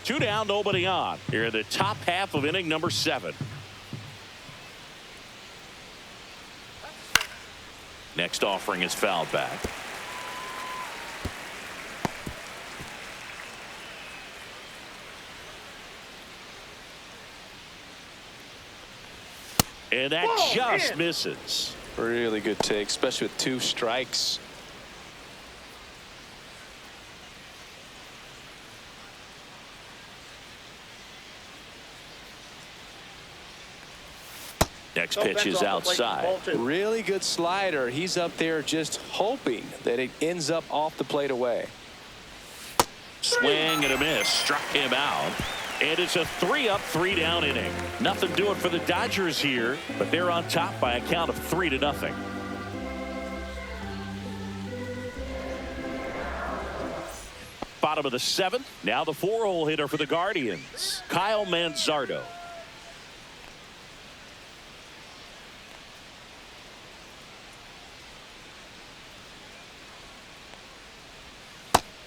S1: 2 down, nobody on. Here in the top half of inning number 7. Next offering is fouled back. And that
S4: Whoa,
S1: just
S4: man.
S1: misses.
S2: Really good take, especially with 2 strikes.
S1: Next
S4: So
S1: pitch
S4: that's
S1: is
S4: off the plate,
S1: outside.
S4: ball 2.
S2: Really good slider. He's up there just hoping that it ends up off the plate away.
S1: Swing and a miss. Struck him out. And it's a 3-up, 3-down inning. Nothing doing for the Dodgers here, but they're on top by a count of 3-0. Bottom of the 7th. Now the 4-hole hitter for the Guardians, Kyle Manzardo.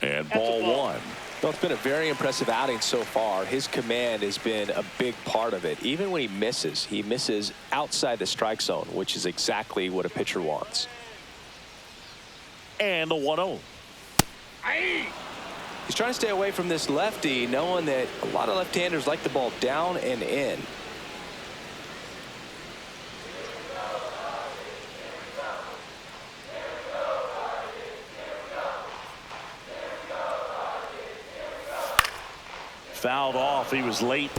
S1: And ball 1.
S2: Well, it's been a very impressive outing so far. His command has been a big part of it. Even when he misses outside the strike zone, which is exactly what a pitcher wants.
S1: And the 1-0.
S2: He's trying to stay away from this lefty, knowing that a lot of left-handers like the ball down and in.
S1: Fouled off. He was late.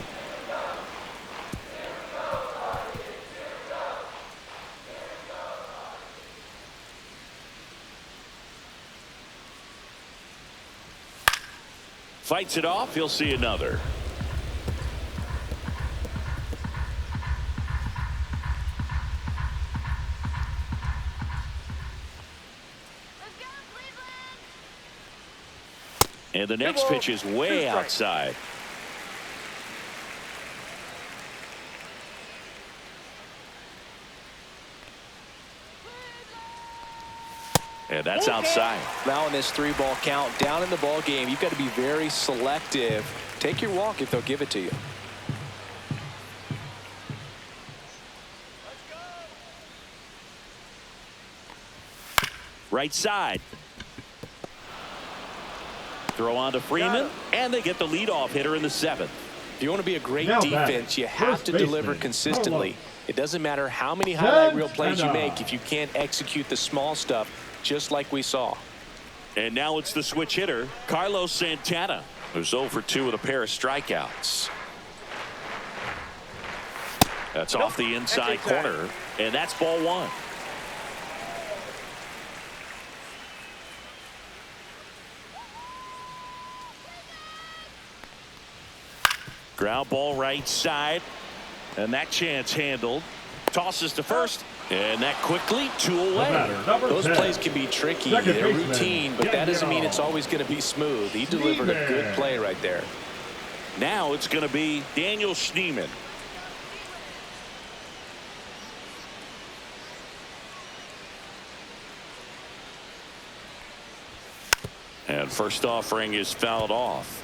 S1: Fights it off. He'll see another. And the next pitch is way outside. And that's outside.
S2: Now in this 3-ball count, down in the ball game, you've got to be very selective. Take your walk if they'll give it to you.
S1: Right side. Throw on to Freeman, and they get the leadoff hitter in the 7th.
S2: If you want to be a great
S3: Now
S2: defense, you have to deliver consistently. It doesn't matter how many highlight reel plays you make if you can't execute the small stuff, just like we saw.
S1: And now it's the switch hitter, Carlos Santana, who's 0 for 2 with a pair of strikeouts. That's off the inside corner, and that's ball 1. Ground ball right side, and that chance handled. Tosses to first, and that quickly 2 away.
S2: Those plays can be tricky. They're routine, but that doesn't mean it's always going to be smooth. He delivered a good play right there.
S1: Now it's going to be Daniel Schneemann. And first offering is fouled off.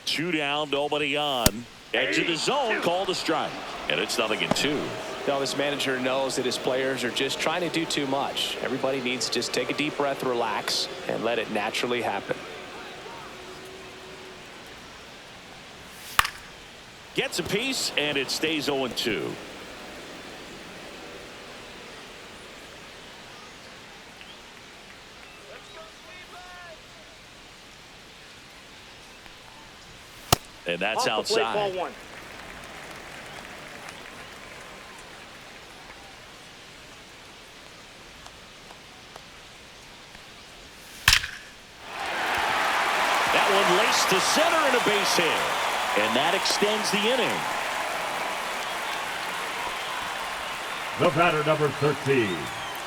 S1: Two down, nobody on. Edge of the zone, called a strike. And it's 0-2.
S2: Now this manager knows that his players are just trying to do too much. Everybody needs to just take a deep breath, relax, and let it naturally happen.
S1: Gets a piece, and it stays 0-2. And that's outside.
S4: Ball 1.
S1: That one laced to center and a base hit. And that extends the inning.
S3: The batter, number 13,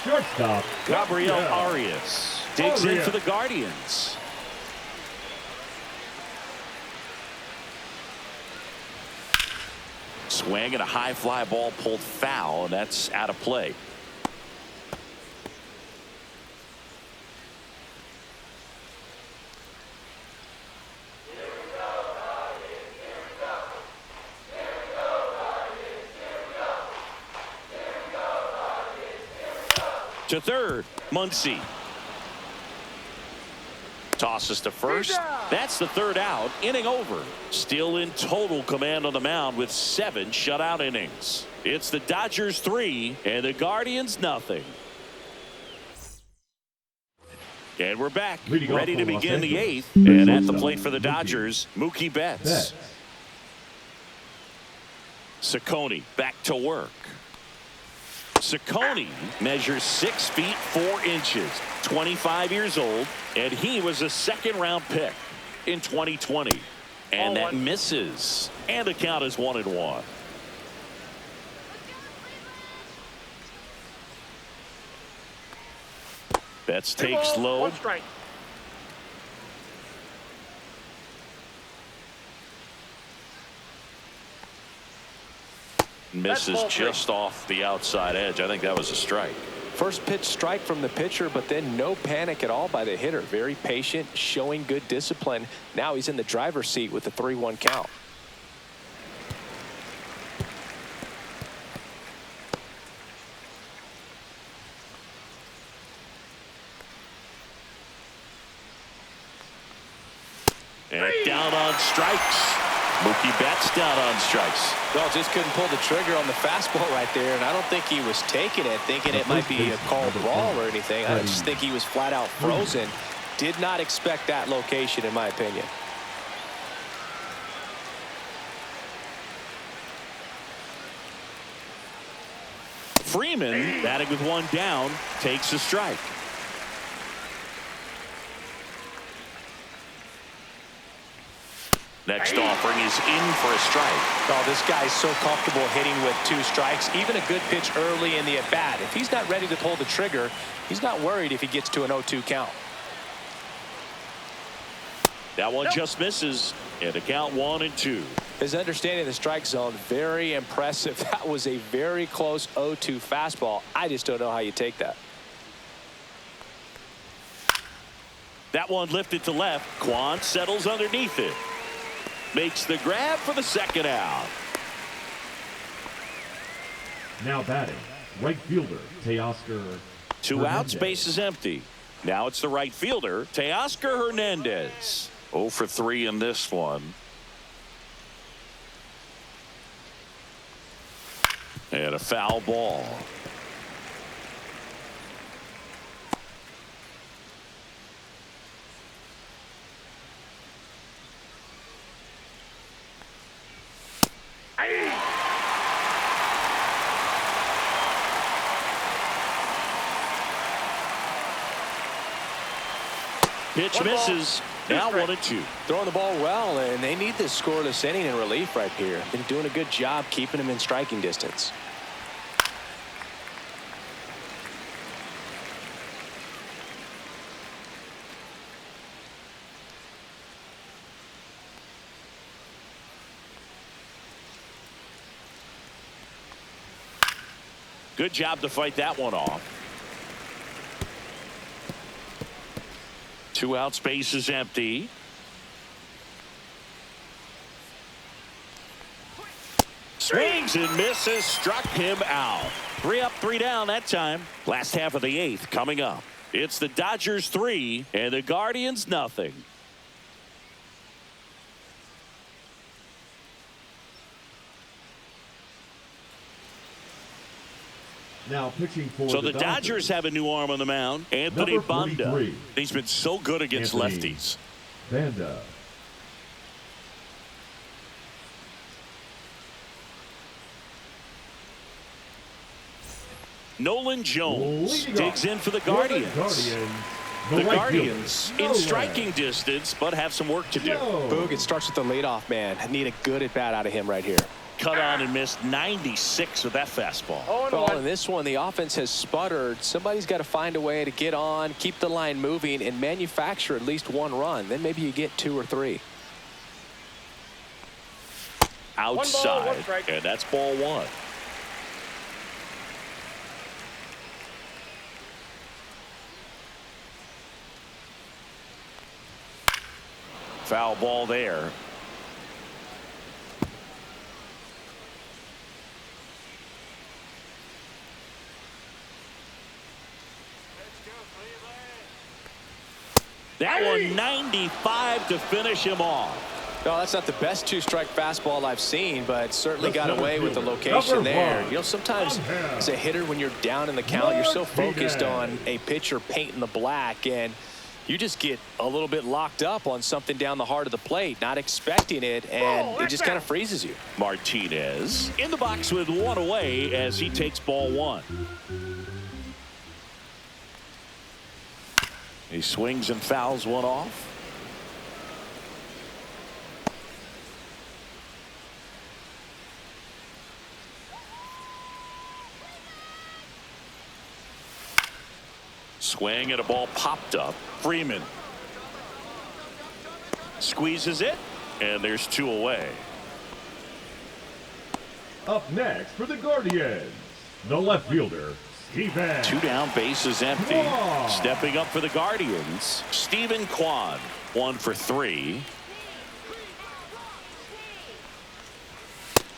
S3: shortstop,
S1: Gabriel Arias digs in for the Guardians. Swing and a high fly ball pulled foul, and that's out of play. To third, Muncy. Tosses to first. That's the 3rd out. Inning over. Still in total command on the mound with 7 shutout innings. It's the Dodgers 3 and the Guardians nothing. And we're back, ready to begin the 8th. And at the plate for the Dodgers, Mookie Betts. Ciccone back to work. Ciccone measures 6 feet 4 inches, 25 years old, and he was a 2nd-round pick in 2020. And that misses. And the count is 1-1. Betts takes low.
S4: 1 strike.
S1: Misses just off the outside edge. I think that was a strike.
S2: First pitch strike from the pitcher, but then no panic at all by the hitter. Very patient, showing good discipline. Now he's in the driver's seat with the 3-1 count.
S1: And down on strikes. Mookie Betts down on strikes.
S2: Well, just couldn't pull the trigger on the fastball right there, and I don't think he was taking it, thinking it might be a called ball or anything. I just think he was flat out frozen. Did not expect that location, in my opinion.
S1: Freeman, batting with 1 down, takes a strike. Next offering is in for a strike.
S2: Oh, this guy's so comfortable hitting with 2 strikes. Even a good pitch early in the at-bat. If he's not ready to pull the trigger, he's not worried if he gets to an 0-2 count.
S1: That one just misses. And the count 1-2.
S2: His understanding of the strike zone, very impressive. That was a very close 0-2 fastball. I just don't know how you take that.
S1: That one lifted to left. Kwan settles underneath it. Makes the grab for the second out.
S3: Now batting, right fielder, Teoscar.
S1: 2 outs, base is empty. Now it's the right fielder, Teoscar Hernandez. 0 for 3 in this one. And a foul ball. Pitch misses. Now 1-2.
S2: Throwing the ball well, and they need this scoreless inning in relief right here. Been doing a good job keeping him in striking distance.
S1: Good job to fight that one off. 2 outs, base is empty. Swings and misses, struck him out. 3 up, 3 down that time. Last half of the 8th coming up. It's the Dodgers 3 and the Guardians nothing.
S3: Now pitching for
S1: so the Dodgers have a new arm on the mound, Anthony Banda. He's been so good against lefties.
S3: Banda.
S1: Nolan Jones digs in for the Guardians. The Guardians in striking distance, but have some work to do.
S2: Boog, it starts with the leadoff man. I need a good at bat out of him right here.
S1: Cut on and missed 96 with that fastball.
S2: Well, in this one, the offense has sputtered. Somebody's got to find a way to get on, keep the line moving, and manufacture at least 1 run. Then maybe you get 2 or 3.
S1: Outside, and that's ball 1. Foul ball there. That one 95 to finish him off.
S2: No, that's not the best 2-strike fastball I've seen, but certainly got away with the location there. You know, sometimes as a hitter, when you're down in the count, you're so focused on a pitcher painting the black, and you just get a little bit locked up on something down the heart of the plate, not expecting it, and it just kind of freezes you.
S1: Martinez in the box with 1 away as he takes ball 1. He swings and fouls one off. Swing and a ball popped up. Freeman squeezes it, and there's 2 away.
S3: Up next for the Guardians, the left fielder, Steven.
S1: 2 down, bases empty.
S3: Kwan.
S1: Stepping up for the Guardians, Steven Kwan. 1 for 3.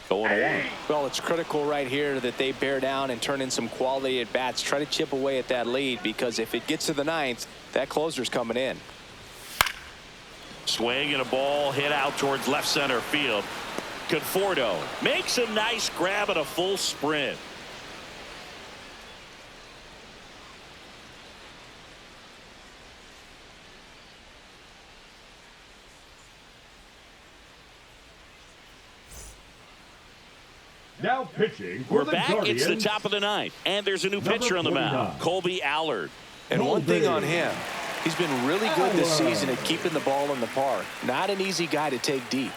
S1: Going to 1.
S2: Well, it's critical right here that they bear down and turn in some quality at bats. Try to chip away at that lead, because if it gets to the 9th, that closer's coming in.
S1: Swing and a ball hit out towards left center field. Conforto makes a nice grab at a full sprint.
S3: Now pitching for
S1: We're
S3: the
S1: back.
S3: Guardians.
S1: It's the top of the 9th, and there's a new pitcher on the mound, Colby Allard.
S2: And one thing on him, he's been really good this season at keeping the ball in the park. Not an easy guy to take deep.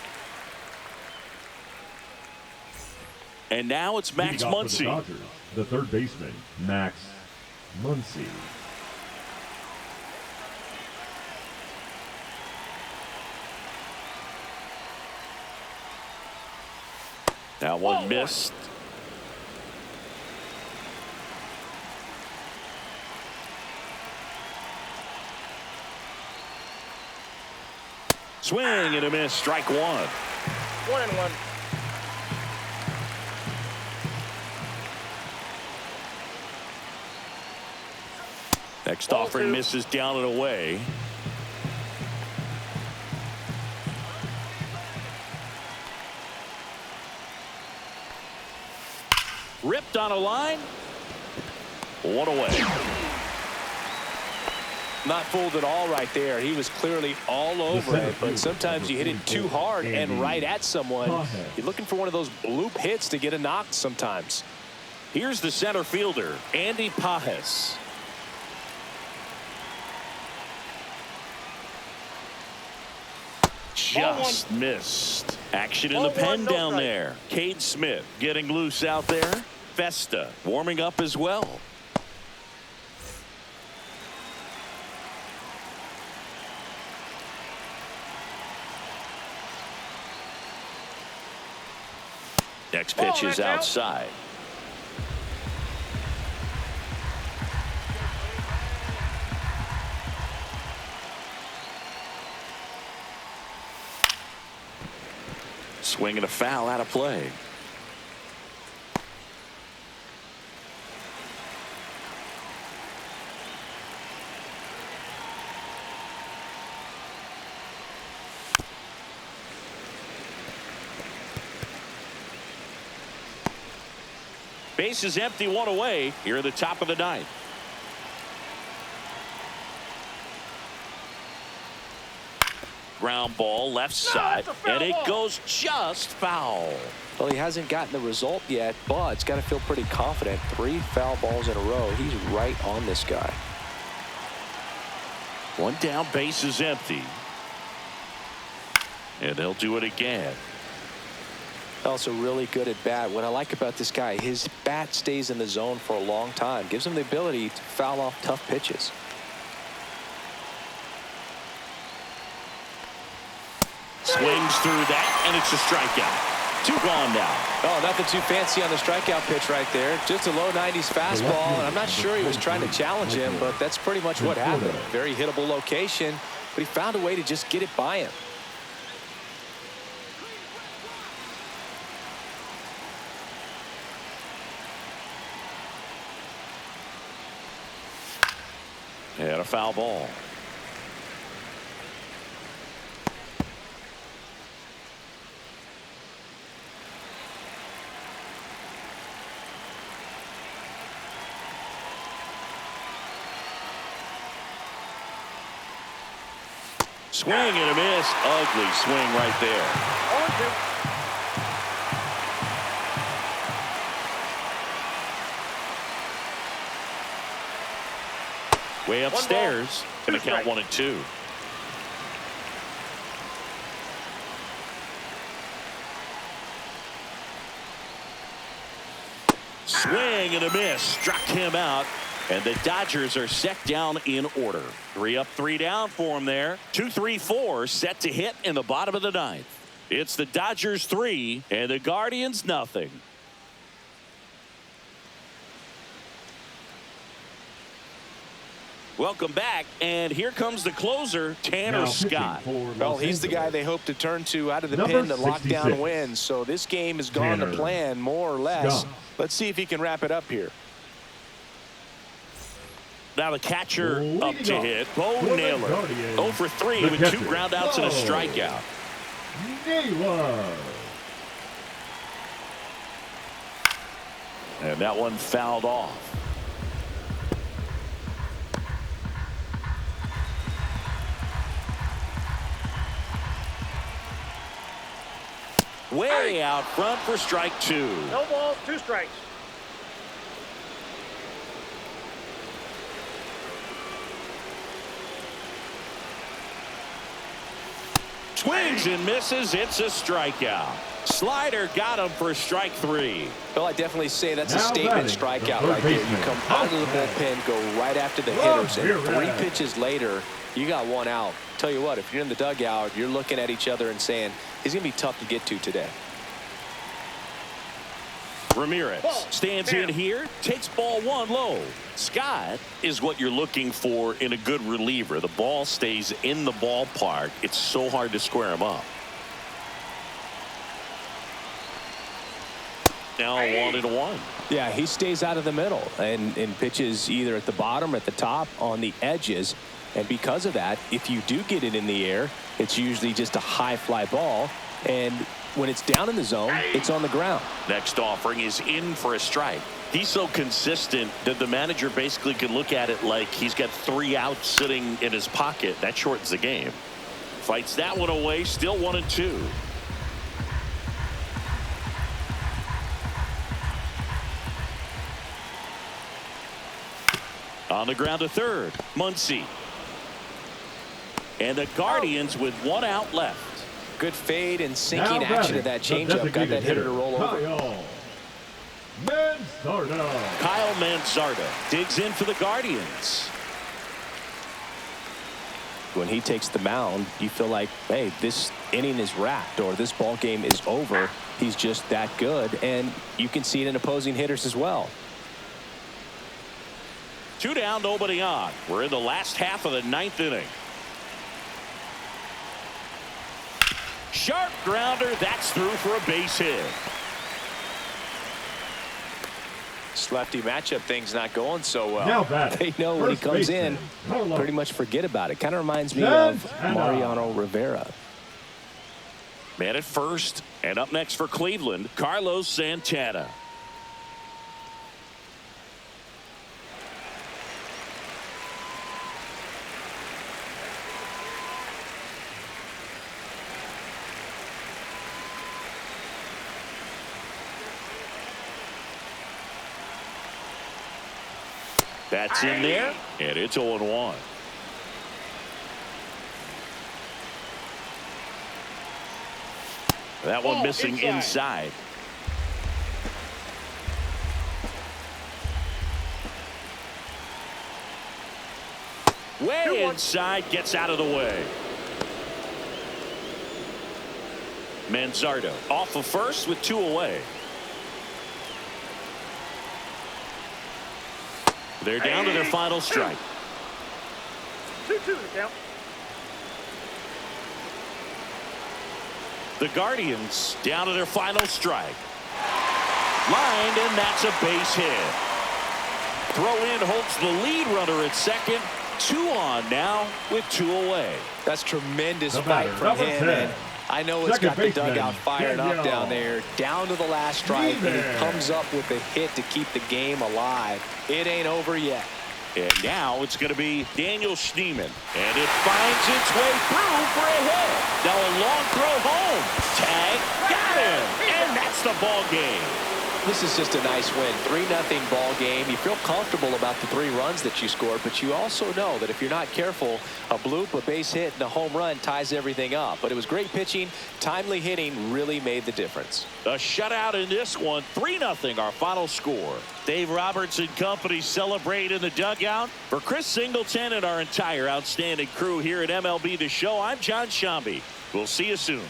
S1: And now it's Max Muncy.
S3: The third baseman, Max Muncy.
S1: That one missed. Swing and a miss. Strike one.
S4: 1-1.
S1: Next offering misses down and away. Ripped on a line. One away.
S2: Not fooled at all right there. He was clearly all over it, but sometimes you hit it too hard and right at someone. You're looking for one of those bloop hits to get a knock sometimes.
S1: Here's the center fielder, Andy Pajes. Just missed. Action in the pen down there. Cade Smith getting loose out there. Festa warming up as well. Next pitch is outside. Swing and a foul out of play. Base is empty, one away here at the top of the ninth. Ground ball left side, and it goes just foul.
S2: Well, he hasn't gotten the result yet, but it's got to feel pretty confident. 3 foul balls in a row. He's right on this guy.
S1: One down, base is empty. And they'll do it again.
S2: Also really good at bat. What I like about this guy, his bat stays in the zone for a long time. Gives him the ability to foul off tough pitches.
S1: Swings through that, and it's a strikeout. 2 gone now.
S2: Oh, nothing too fancy on the strikeout pitch right there. Just a low 90s fastball, and I'm not sure he was trying to challenge him, but that's pretty much what happened. Very hittable location, but he found a way to just get it by him.
S1: And a foul ball. Swing and a miss. Ugly swing right there.
S4: 0-2.
S1: Way upstairs. Going to count 1-2. Swing and a miss. Struck him out. And the Dodgers are set down in order. 3 up, 3 down for him there. 2-3-4 set to hit in the bottom of the ninth. It's the Dodgers 3 and the Guardians nothing. Welcome back, and here comes the closer, Tanner Scott.
S2: Well, he's the guy they hope to turn to out of the pen to lock down wins. So this game has gone to plan more or less. Let's see if he can wrap it up here.
S1: Now the catcher up to hit. Bo Naylor 0 for 3 with 2 ground outs and a strikeout. And that one fouled off. Way out front for strike 2.
S4: No balls, 2 strikes.
S1: Swings and misses. It's a strikeout. Slider got him for strike 3.
S2: Well, I definitely say that's a statement strikeout right there. You come out of the bullpen, go right after the hitters, and 3 pitches later, you got 1 out. Tell you what, if you're in the dugout, you're looking at each other and saying, he's going to be tough to get to today.
S1: Ramirez stands in here, takes ball one low. Scott is what you're looking for in a good reliever. The ball stays in the ballpark. It's so hard to square him up. Now 1-1.
S2: Yeah, he stays out of the middle and pitches either at the bottom or at the top on the edges. And because of that, if you do get it in the air, it's usually just a high fly ball. And when it's down in the zone, it's on the ground.
S1: Next offering is in for a strike. He's so consistent that the manager basically can look at it like he's got 3 outs sitting in his pocket. That shortens the game. Fights that one away, still 1-2. On the ground to third, Muncy. And the Guardians with 1 out left.
S2: Good fade and sinking action of that changeup. Got that hitter to roll over.
S1: Kyle Manzardo digs in for the Guardians.
S2: When he takes the mound, you feel like, hey, this inning is wrapped or this ball game is over. He's just that good, and you can see it in opposing hitters as well.
S1: 2 down, nobody on. We're in the last half of the 9th inning. Sharp grounder. That's through for a base hit.
S2: This lefty matchup thing's not going so well. They know when he comes in, pretty much forget about it. Kind of reminds me of Mariano Rivera.
S1: Man at first, and up next for Cleveland, Carlos Santana. That's in there, and it's 0-1. That one missing inside. Way inside, gets out of the way. Manzardo off of first with 2 away. They're down to their final strike.
S4: 2-2 the count.
S1: The Guardians down to their final strike. Lined, and that's a base hit. Throw in holds the lead runner at second. 2 on now with 2 away.
S2: That's tremendous fight from him. And I know it's got the dugout fired up down there, down to the last strike, and he comes up with a hit to keep the game alive. It ain't over yet.
S1: And now it's going to be Daniel Schneemann. And it finds its way through for a hit. Now a long throw home. Tag, got him. And that's the ball game.
S2: This is just a nice win. 3-0 ball game. You feel comfortable about the 3 runs that you scored, but you also know that if you're not careful, a bloop, a base hit, and a home run ties everything up. But it was great pitching. Timely hitting really made the difference.
S1: A shutout in this one. 3-0 our final score. Dave Roberts and company celebrate in the dugout. For Chris Singleton and our entire outstanding crew here at MLB The Show, I'm John Shambi. We'll see you soon.